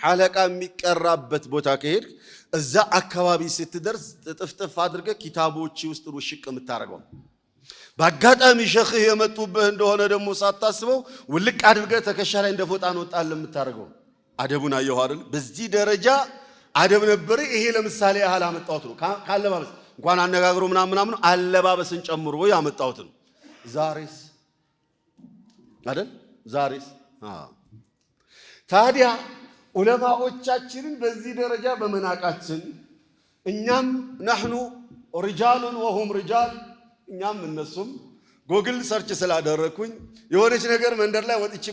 ሐለቃ የሚቀራበት ቦታ ከሄድ እዛ አካባቢ ስትደርስ ጥፍጥፍ አድርገ ኪታቦች ውስጥ ውሽቅ የምታረገው በአጋጣሚ ሸኽህ የመጡብህ እንደሆነ ደግሞ ሳታስበው ውልቅ አድርገ ተከሻ ላይ እንደ ፎጣ ነው ጣል የምታረገው። አደቡን አየሁ አይደል? በዚህ ደረጃ አደብ ነበር። ይሄ ለምሳሌ ያህል አመጣሁት ነው። ካለባበስ እንኳን አነጋግሮ ምናምን አለባበስን ጨምሮ ያመጣሁት ነው። ዛሬስ አይደል? ዛሬስ ታዲያ ዑለማዎቻችንን በዚህ ደረጃ በመናቃችን እኛም نحن رجال وهم رجال እኛም እነሱም ጎግል ሰርች ስላደረኩኝ የሆነች ነገር መንደር ላይ ወጥቼ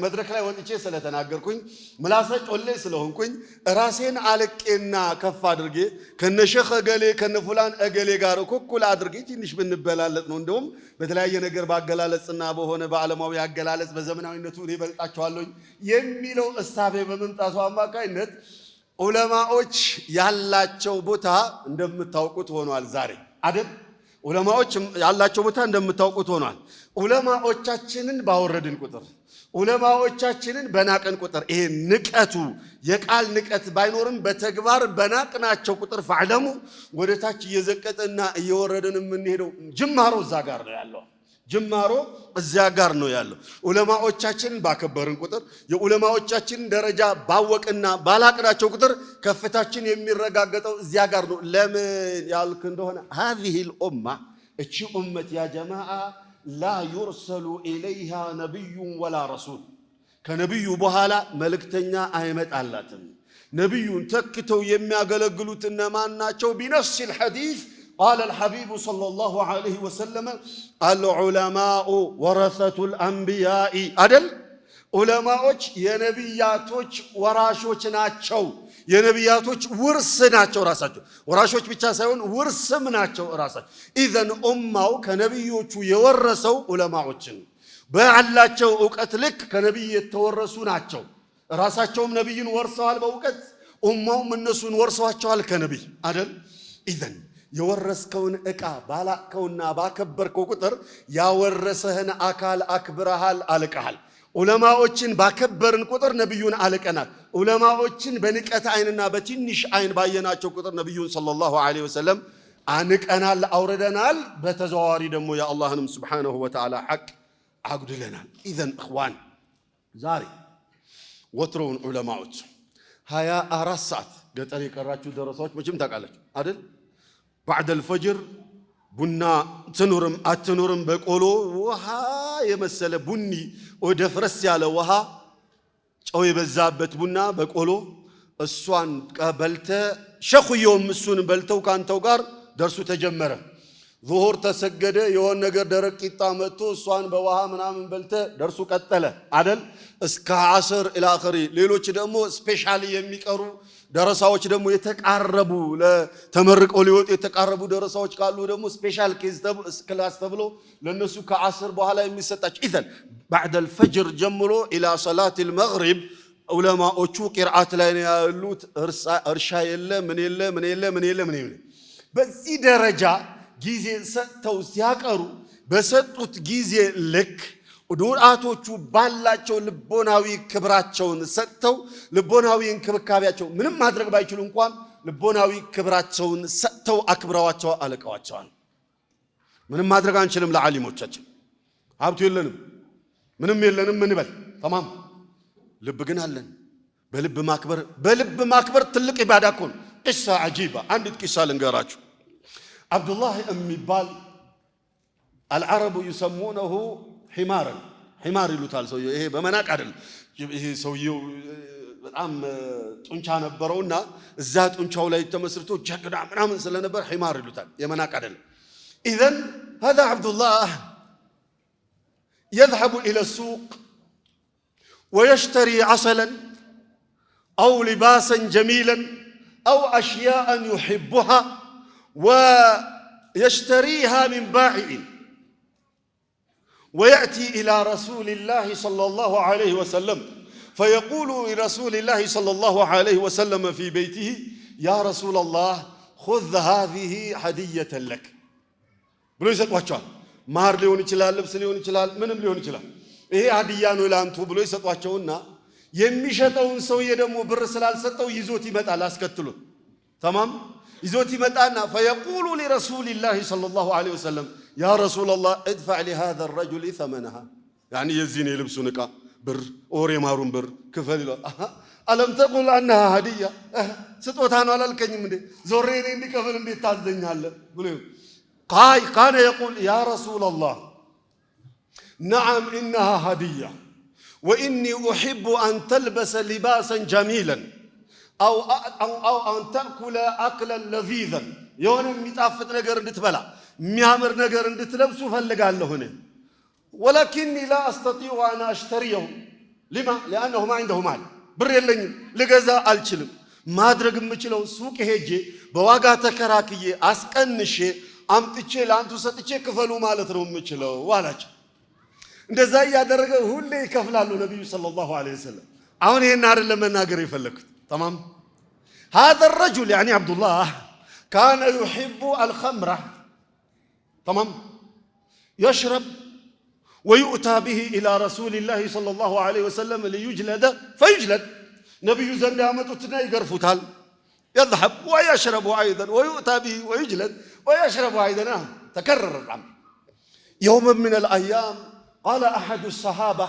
መድረክ ላይ ወጥቼ ስለተናገርኩኝ ምላሰ ጮሌ ስለሆንኩኝ ራሴን አለቄና ከፍ አድርጌ ከነሸኽ እገሌ ከነፉላን እገሌ ጋር እኩል አድርጌ ትንሽ ብንበላለጥ ነው። እንደውም በተለያየ ነገር ባገላለጽና በሆነ በዓለማዊ አገላለጽ በዘመናዊነቱ እኔ በልጣቸዋለሁ የሚለው እሳቤ በመምጣቱ አማካይነት ዑለማዎች ያላቸው ቦታ እንደምታውቁት ሆኗል። ዛሬ አይደል? ዑለማዎች ያላቸው ቦታ እንደምታውቁት ሆኗል። ዑለማዎቻችንን ባወረድን ቁጥር ዑለማዎቻችንን በናቀን ቁጥር ይሄ ንቀቱ የቃል ንቀት ባይኖርም በተግባር በናቅናቸው ቁጥር ፈዕለሙ ወደታች እየዘቀጠና እየወረደን የምንሄደው ጅማሮ እዛ ጋር ነው ያለው። ጅማሮ እዚያ ጋር ነው ያለው። ዑለማዎቻችንን ባከበርን ቁጥር የዑለማዎቻችንን ደረጃ ባወቅና ባላቅናቸው ቁጥር ከፍታችን የሚረጋገጠው እዚያ ጋር ነው። ለምን ያልክ እንደሆነ هذه الامه እቺ ኡመት ያ ጀማዓ لا يرسل اليها نبي ولا رسول ከነብዩ በኋላ መልእክተኛ አይመጣላትም። ነብዩን ተክተው የሚያገለግሉት እነማን ናቸው? بنفس الحديث قال الحبيب صلى الله عليه وسلم العلماء ورثة الأنبياء أدل علماء የነብያቶች ወራሾች ናቸው። የነብያቶች ውርስ ናቸው ራሳቸው። ወራሾች ብቻ ሳይሆን ውርስም ናቸው ራሳቸው። ኢዘን ኡማው ከነብዮቹ የወረሰው ዑለማዎችን ባላቸው ዕውቀት ልክ ከነብይ የተወረሱ ናቸው። ራሳቸውም ነብይን ወርሰዋል በዕውቀት ኡማውም እነሱን ወርሰዋቸዋል ከነብይ አይደል? ኢዘን የወረስከውን ዕቃ ባላከውና ባከበርከው ቁጥር ያወረሰህን አካል አክብረሃል፣ አልቀሃል። ዑለማዎችን ባከበርን ቁጥር ነብዩን አልቀናል። ዑለማዎችን በንቀት አይንና በትንሽ አይን ባየናቸው ቁጥር ነብዩን ሰለላሁ ዐለይሂ ወሰለም አንቀናል፣ አውርደናል። በተዘዋዋሪ ደግሞ የአላህንም ሱብሓነሁ ወተዓላ ሐቅ አጉድለናል። ኢዘን እኽዋን ዛሬ ወትሮውን ዑለማዎች 24 ሰዓት ገጠር የቀራችሁ ደረሳዎች መቼም ታውቃላችሁ አይደል? بعد الفجر ቡና ትኑርም አትኑርም በቆሎ ውሃ የመሰለ ቡኒ ወደ ፍረስ ያለ ውሃ ጨው የበዛበት ቡና በቆሎ እሷን ቀበልተ ሸኹየውም እሱን በልተው ካንተው ጋር ደርሱ ተጀመረ። ዙሁር ተሰገደ። የሆነ ነገር ደረቅ ቂጣ መጥቶ እሷን በውሃ ምናምን በልተ ደርሱ ቀጠለ አይደል? እስከ ዓስር ኢላ አኺሪ። ሌሎች ደግሞ ስፔሻሊ የሚቀሩ ደረሳዎች ደግሞ የተቃረቡ ለተመርቀው ሊወጡ የተቃረቡ ደረሳዎች ካሉ ደግሞ ስፔሻል ክላስ ተብሎ ለነሱ ከዓስር በኋላ የሚሰጣቸው። ኢዘን بعد الفجر ጀምሮ ኢላ ሰላት المغرب ዑለማዎቹ ቂርአት ላይ ነው ያሉት። እርሻ የለ ምን የለ። በዚህ ደረጃ ጊዜ ሰጥተው ሲያቀሩ በሰጡት ጊዜ ልክ ዱዓቶቹ ባላቸው ልቦናዊ ክብራቸውን ሰጥተው ልቦናዊ እንክብካቤያቸው ምንም ማድረግ ባይችሉ እንኳን ልቦናዊ ክብራቸውን ሰጥተው አክብረዋቸው አለቀዋቸዋል። ምንም ማድረግ አንችልም። ለዓሊሞቻችን ሀብቱ የለንም ምንም የለንም ምን በል ተማም ልብ ግን አለን። በልብ ማክበር ትልቅ ኢባዳ እኮ ነው። ቂሳ አጂባ አንዲት ቂሳ ልንገራችሁ። አብዱላህ የሚባል አልዓረቡ ይሰሙነሁ ሒማረን ሒማር ይሉታል። ሰውየው ይሄ በመናቅ አይደለም። ይሄ ሰውየው በጣም ጡንቻ ነበረውና እዛ ጡንቻው ላይ ተመስርቶ ጀግና ምናምን ስለነበር ሒማር ይሉታል። የመናቅ አይደለም። ኢዘን هذا عبد الله يذهب إلى السوق ويشتري عسلا أو لباسا جميلا أو أشياء يحبها ويشتريها من بائع ويأتي إلى رسول الله صلى الله عليه وسلم فيقول لرسول الله صلى الله عليه وسلم في بيته يا رسول الله خذ هذه هدية لك ብሎ ይሰጧቸዋል ማር ሊሆን ይችላል ልብስ ሊሆን ይችላል ምንም ሊሆን ይችላል ይሄ ሀዲያ ነው ላንቱ ብሎ ይሰጧቸውና የሚሸጠውን ሰውዬ ደግሞ ብር ስላልሰጠው ይዞት ይመጣል አስከትሎ تمام ይዞት ይመጣና فيقول لرسول الله صلى الله عليه وسلم يا رسول الله ادفع لهذا الرجل ثمنها يعني يزين يلبسون ዕቃ ብር ኦር የማሩን ብር ክፈል ይላል ألم تقل أنها هدية ስጦታ ነው አላልከኝም እንዴ ዞሬ እኔ እንዲከፍል እንዴት ታዘኛለህ ብሎ كان يقول يا رسول الله نعم إنها هدية وإني أحب أن تلبس لباسا جميلا أو أن تأكل أكلا لذيذا يوم متعفت نجار نتبلع ميامر نجار نتلبسه فلقال له هنا ولكني لا أستطيع أن أشتريه لما؟ لأنه ما عنده مال بريلني لجزاء الشلم ما أدرك مشلون سوق هجي بواقع تكراكية أسكن شيء አምጥቼ ላንቱ ሰጥቼ ክፈሉ ማለት ነው የምችለው ዋላቸው እንደዛ ያደረገ ሁሌ ይከፍላሉ ነብዩ ሰለላሁ ዐለይሂ ወሰለም አሁን ይሄን አይደለም መናገር ይፈልኩት تمام هذا الرجل يعني عبد الله كان يحب الخمره تمام يشرب ويؤتى به الى رسول الله صلى الله عليه وسلم ليجلد فيجلد نبي زند ያመጡትና ይገርፉታል يذهب ويشرب أيضا ويؤتى به ويجلد ويشرب أيضا تكرر الأمر يوم من الأيام قال أحد الصحابة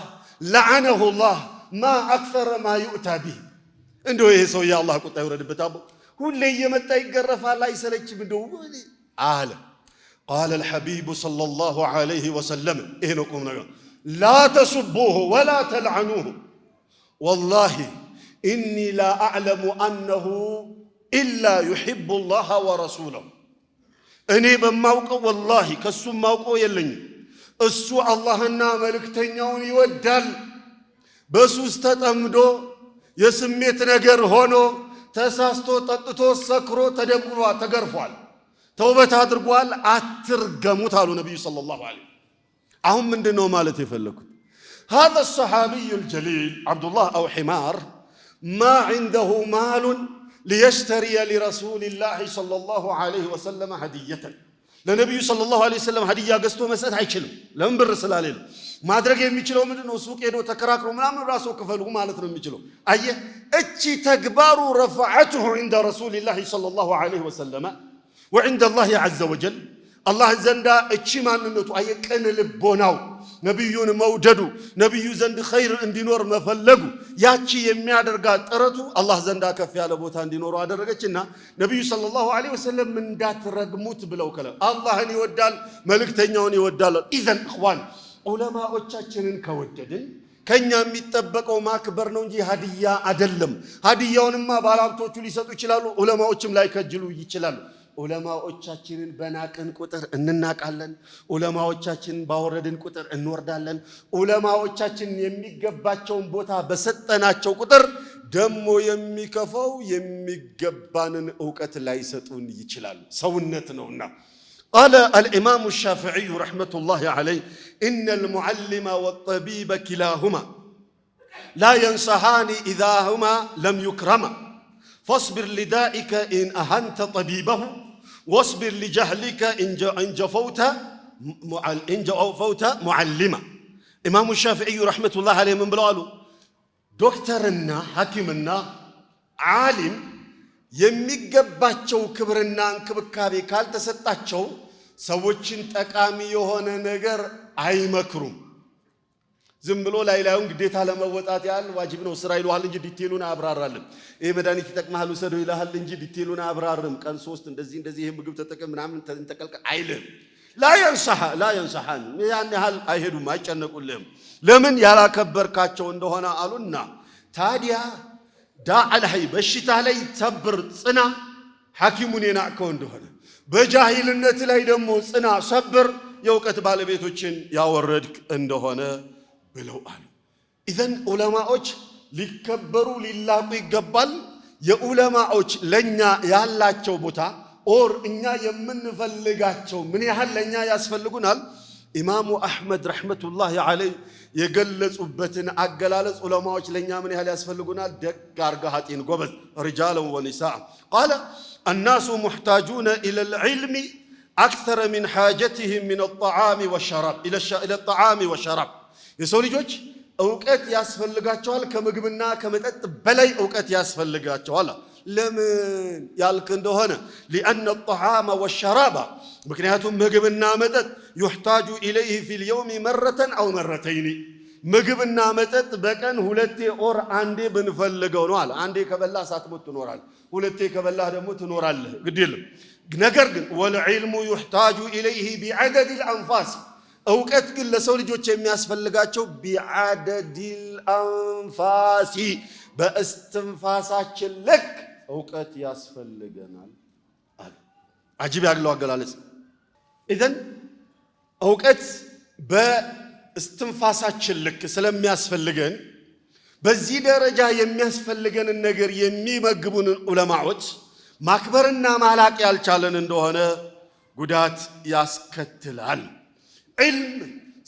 لعنه الله ما أكثر ما يؤتى به عنده يسوع يا الله كنت أورد بتابه هو اللي يمتى يقرف الله يسلك منه أهلا قال الحبيب صلى الله عليه وسلم إهنكم لا تسبوه ولا تلعنوه والله إني لا أعلم أنه إلا يحب الله ورسوله أني بموقع والله كسو موقع يلني السو اللهنا ملكتنيون يودل بسو استتمدو يسميت نجر هونو تساستو تطتو سكرو تدمروا تقرفوال توبة هادرقوال أترقموا تالو نبي صلى الله عليه أهم من دنو مالتي فلكم هذا الصحابي الجليل عبد الله أو حمار ما عنده مال ليشتري لرسول الله صلى الله عليه وسلم هدية لنبي صلى الله عليه وسلم هدية قصته مسألة هيكلم لم بالرسول عليه ما أدرك يميشلو من السوق يدو تكراكرو من أمر راسو كفلو ما لتر يميشلو أيه اتشي تكبار رفعته عند رسول الله صلى الله عليه وسلم وعند الله عز وجل الله زندا اتشي ما ننتو أيه كان لبوناو نبيون موجدو نبي زند خير اندينور مفلقو ياتشي يميادر قاد ارتو الله زندا كفي على بوتا اندينورو ادرقچنا نبي صلى الله عليه وسلم من دات رقموت بلو كلام الله يودال ملكتنيون يودال اذن اخوان ዑለማዎቻችንን ከወደድን ከኛ የሚጠበቀው ማክበር ነው እንጂ ሀዲያ አይደለም ሀዲያውንማ ባላብቶቹ ሊሰጡ ይችላሉ ዑለማዎችም ላይ ከጅሉ ይችላሉ ዑለማዎቻችንን በናቅን ቁጥር እንናቃለን ዑለማዎቻችንን ባወረድን ቁጥር እንወርዳለን ዑለማዎቻችንን የሚገባቸውን ቦታ በሰጠናቸው ቁጥር ደሞ የሚከፈው የሚገባንን ዕውቀት ላይ ሰጡን ይችላሉ ሰውነት ነውና قال الإمام الشافعي رحمة الله عليه إن المعلم والطبيب كلاهما لا ينصحان إذا هما لم يكرما فاصبر لدائك إن أهنت طبيبه واصبر لجهلك إن جفوت معلما إمام الشافعي رحمة الله عليه من بلالو دكتورنا حكيمنا عالم የሚገባቸው ክብርና እንክብካቤ ካልተሰጣቸው ሰዎችን ጠቃሚ የሆነ ነገር አይመክሩም ዝም ብሎ ላይላዩን ግዴታ ለመወጣት ያል ዋጅብ ነው ስራ ይሏል እንጂ ዲቴሉን አብራራለም ይሄ መድኃኒት ይጠቅማሉ ሰዶ ይላል እንጂ ዲቴሉን አብራርም ቀን 3 እንደዚህ ይሄ ምግብ ተጠቀም ምናምን ተንጠቀልቀ አይልም لا ينصحان ያን ያህል አይሄዱም አይጨነቁልህም ለምን ያላከበርካቸው እንደሆነ አሉና ታዲያ ዳዕ ላይ በሽታ ላይ ሰብር ጽና ሐኪሙን የናቀው እንደሆነ በጃሂልነት ላይ ደግሞ ጽና ሰብር የውቀት ባለቤቶችን ያወረድክ እንደሆነ ብለው አሉ ኢዘን ዑለማዎች ሊከበሩ ሊላቁ ይገባል የዑለማዎች ለኛ ያላቸው ቦታ ኦር እኛ የምንፈልጋቸው ምን ያህል ለኛ ያስፈልጉናል ኢማሙ አሕመድ ረሕመቱላሂ ዐለይህ የገለጹበትን አገላለጽ ዑለማዎች ለኛ ምን ያህል ያስፈልጉናል? ደግ አርገህ አጢን ጎበዝ። ሪጃለን ወኒሳአ ቃለ الناس محتاجون إلى العلم أكثر من حاجتهم من الطعام والشراب إلى الطعام والشراب የሰው ልጆች ዕውቀት ያስፈልጋቸዋል ከምግብና ከመጠጥ በላይ ዕውቀት ያስፈልጋቸዋል። ለምን ያልክ እንደሆነ لأن الطعام والشراب ምክንያቱም ምግብና መጠጥ يحتاج إليه في اليوم مرة أو مرتين ምግብና መጠጥ በቀን ሁለቴ ኦር አንዴ ብንፈልገው ነው አለ። አንዴ ከበላ ሳትሞት ትኖራለህ፣ ሁለቴ ከበላ ደግሞ ትኖራለህ፣ ግድ የለም። ነገር ግን ወልዕልሙ يحتاج إليه بعدد الأنفاس ዕውቀት ግን ለሰው ልጆች የሚያስፈልጋቸው بعدد الأنفاس በእስትንፋሳችን ልክ ዕውቀት ያስፈልገናል አለ። አጂብ ያለው አገላለጽ። ኢዘን ዕውቀት በእስትንፋሳችን ልክ ስለሚያስፈልገን በዚህ ደረጃ የሚያስፈልገንን ነገር የሚመግቡን ዑለማዎች ማክበርና ማላቅ ያልቻለን እንደሆነ ጉዳት ያስከትላል። ዒልም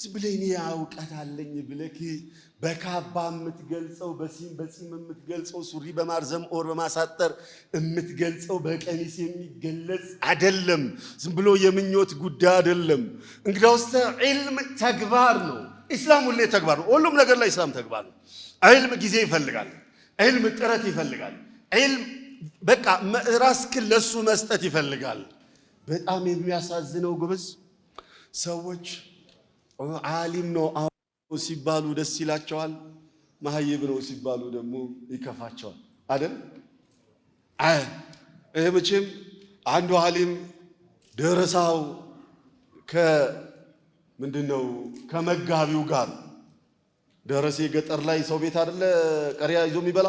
ዝብለኝ ያውቀት አለኝ ብለክ በካባ የምትገልጸው በጺም የምትገልጸው ሱሪ በማርዘም ኦር በማሳጠር የምትገልጸው በቀሚስ የሚገለጽ አይደለም። ዝም ብሎ የምኞት ጉዳይ አይደለም። እንግዲያውስ ዒልም ተግባር ነው። ኢስላም ሁሌ ተግባር ነው። ሁሉም ነገር ላይ ኢስላም ተግባር ነው። ዒልም ጊዜ ይፈልጋል። ዒልም ጥረት ይፈልጋል። ዒልም በቃ ራስክን ለሱ መስጠት ይፈልጋል። በጣም የሚያሳዝነው ጎበዝ ሰዎች ዓሊም ነው ሲባሉ ደስ ይላቸዋል፣ መሀይብ ነው ሲባሉ ደግሞ ይከፋቸዋል አይደል? መቼም አንዱ ዓሊም ደረሳው ምንድነው ከመጋቢው ጋር ደረሴ ገጠር ላይ ሰው ቤት አይደለ ቀሪያ ይዞ የሚበላ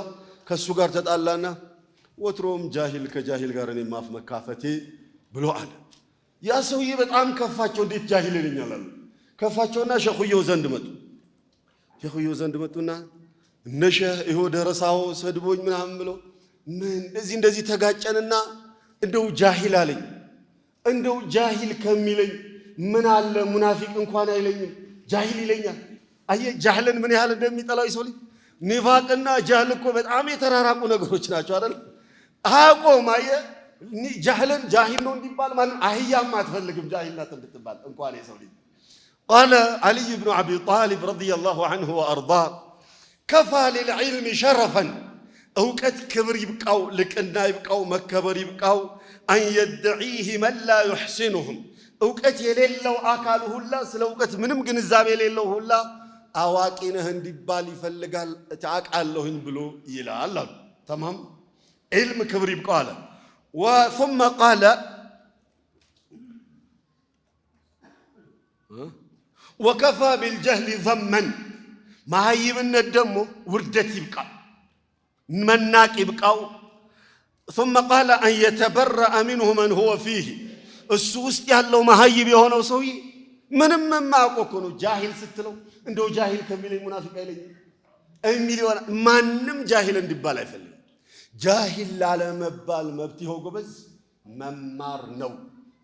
ከሱ ጋር ተጣላና ወትሮም ጃሂል ከጃሂል ጋር እኔ ማፍ መካፈቴ ብሎ አለ። ያ ሰውዬ በጣም ከፋቸው። እንዴት ጃሂል ይለኛል አሉ። ከፋቸውና ሸኹየው ዘንድ መጡና እነሸህ ይኸው ደረሳው ሰድቦኝ ምናምን ብሎ ምን እንደዚህ ተጋጨንና እንደው ጃሂል አለኝ። እንደው ጃሂል ከሚለኝ ምን አለ ሙናፊቅ እንኳን አይለኝም ጃሂል ይለኛል። አየ ጃህልን ምን ያህል እንደሚጠላው ይሰው ልጅ። ኒፋቅና ጃህል እኮ በጣም የተራራቁ ነገሮች ናቸው አይደል? አቆም አየ ጃህልን ጃሂል ነው እንዲባል ማለት አህያም አትፈልግም ጃሂል ናት እንድትባል እንኳን የሰው ልጅ። قال علي بن أبي طالب رضي الله عنه وأرضاه كفى للعلم شرفا أوقت كبر يبقاو لكنا يبقاو مكبر يبقاو أن يدعيه من لا يحسنهم أوقت يليلو آكاله الله سلو أوقت منم جنزاب يليلو الله أواكينه اندبال يفلقال تعاك اللهن بلو يلا الله تمام. علم كبر يبقاو وثم قال وكفى بالجهل ذما مهيبن الدم وردت يبقى مناك يبقى. ثم قال أن يتبرأ منه من هو فيه السوست يهلو مهيب يهونه سوي من ما أكونوا جاهل ستلو عنده جاهل كميل المنافق إليه أي مليون ما نم جاهل اندبال يفعل جاهل على مبال مبتيه قبز ممار نو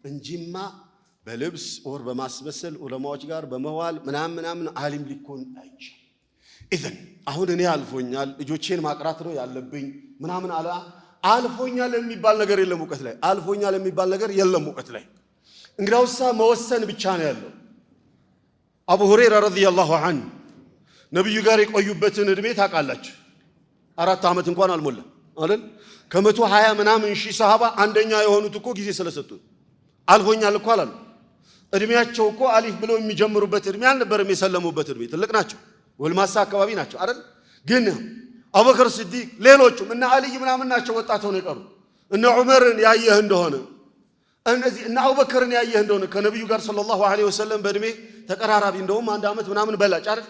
انجما በልብስ ወር በማስመሰል ዑለማዎች ጋር በመዋል ምናምን ዓሊም ሊኮን አይችል። ኢዘን አሁን እኔ አልፎኛል ልጆቼን ማቅራት ነው ያለብኝ ምናምን አልፎኛል የሚባል ነገር የለም ዕውቀት ላይ አልፎኛል የሚባል ነገር የለም ዕውቀት ላይ። እንግዲያውሳ መወሰን ብቻ ነው ያለው። አቡ ሁረይራ ረዲየላሁ ዐንሁ ነብዩ ጋር የቆዩበትን እድሜ ታውቃላችሁ። 4 ዓመት እንኳን አልሞላም አይደል? ከ120 ምናምን ሺህ ሰሃባ አንደኛ የሆኑት እኮ ጊዜ ስለሰጡ አልፎኛል እኮ አላሉ። እድሜያቸው እኮ አሊፍ ብለው የሚጀምሩበት እድሜ አልነበረም። የሰለሙበት እድሜ ትልቅ ናቸው፣ ወልማሳ አካባቢ ናቸው አይደል? ግን አቡበክር ሲዲቅ ሌሎቹም እና አልይ ምናምን ናቸው ወጣት ሆነው የቀሩ። እነ ዑመርን ያየህ እንደሆነ እነ አቡበክርን ያየህ እንደሆነ ከነብዩ ጋር ሰለላሁ ዐለይሂ ወሰለም በእድሜ ተቀራራቢ እንደውም 1 ዓመት ምናምን በላጭ አይደል?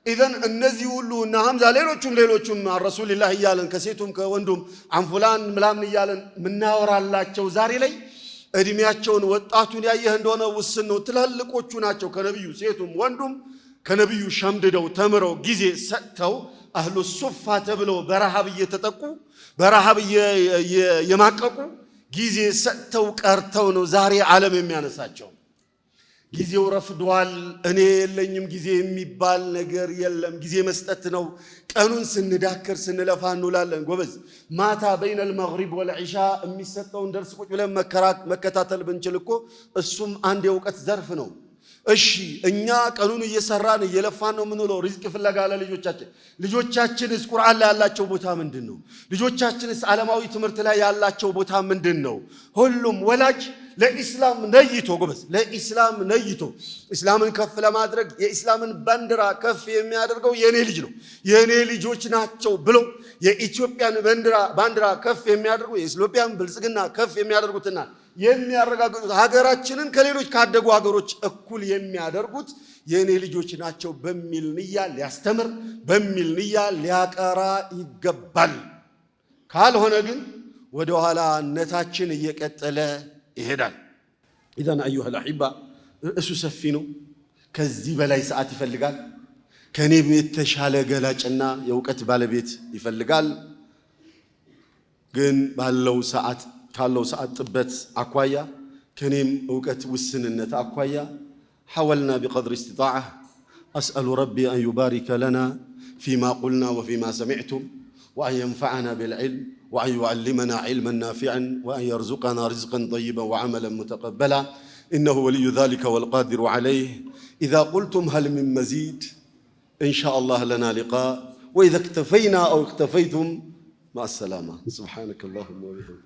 ኢዘን እነዚህ ሁሉ እና ሐምዛ ሌሎቹም ረሱልላህ እያለን ከሴቱም ከወንዱም አንፉላን ምናምን እያለን ምናወራላቸው ዛሬ ላይ እድሜያቸውን ወጣቱን ያየህ እንደሆነ ውስን ነው። ትላልቆቹ ናቸው ከነብዩ ሴቱም ወንዱም ከነብዩ ሸምድደው ተምረው ጊዜ ሰጥተው አህሉ ሱፋ ተብለው በረሃብ እየተጠቁ በረሃብ የማቀቁ ጊዜ ሰጥተው ቀርተው ነው ዛሬ ዓለም የሚያነሳቸው። ጊዜው ረፍዷል። እኔ የለኝም ጊዜ የሚባል ነገር የለም። ጊዜ መስጠት ነው። ቀኑን ስንዳክር ስንለፋ እንውላለን። ጎበዝ ማታ በይነል መግሪብ ወልዒሻ የሚሰጠውን ደርስ ቁጭ ብለን መከታተል ብንችል እኮ እሱም አንድ የእውቀት ዘርፍ ነው። እሺ እኛ ቀኑን እየሰራን እየለፋን ነው የምንውለው ሪዝቅ ፍለጋ ለልጆቻችን። ልጆቻችንስ ቁርአን ላይ ያላቸው ቦታ ምንድን ነው? ልጆቻችንስ ዓለማዊ ትምህርት ላይ ያላቸው ቦታ ምንድን ነው? ሁሉም ወላጅ ለኢስላም ነይቶ ጎበዝ ለኢስላም ነይቶ ኢስላምን ከፍ ለማድረግ የኢስላምን ባንዲራ ከፍ የሚያደርገው የኔ ልጅ ነው የኔ ልጆች ናቸው ብሎ የኢትዮጵያን ባንዲራ ከፍ የሚያደርጉ የኢትዮጵያን ብልጽግና ከፍ የሚያደርጉትና የሚያረጋግጡት ሀገራችንን ከሌሎች ካደጉ ሀገሮች እኩል የሚያደርጉት የኔ ልጆች ናቸው በሚል ንያ ሊያስተምር በሚል ንያ ሊያቀራ ይገባል። ካልሆነ ግን ወደ ኋላነታችን እየቀጠለ ይሄዳል። ኢዘን አዩሃ አልአሒባ ርዕሱ ሰፊ ነው። ከዚህ በላይ ሰዓት ይፈልጋል። ከኔ የተሻለ ገላጭና የእውቀት ባለቤት ይፈልጋል። ግን ካለው ሰዓት ጥበት አኳያ ከኔም እውቀት ውስንነት አኳያ حاولنا بقدر استطاعة أسأل ربي أن يبارك لنا فيما قلنا وفيما سمعتم وأن ينفعنا بالعلم وأن يعلمنا علما نافعا وأن يرزقنا رزقا طيبا وعملا متقبلا إنه ولي ذلك والقادر عليه. إذا قلتم هل من مزيد إن شاء الله لنا لقاء، وإذا اكتفينا أو اكتفيتم مع السلامة. سبحانك اللهم وبحمدك.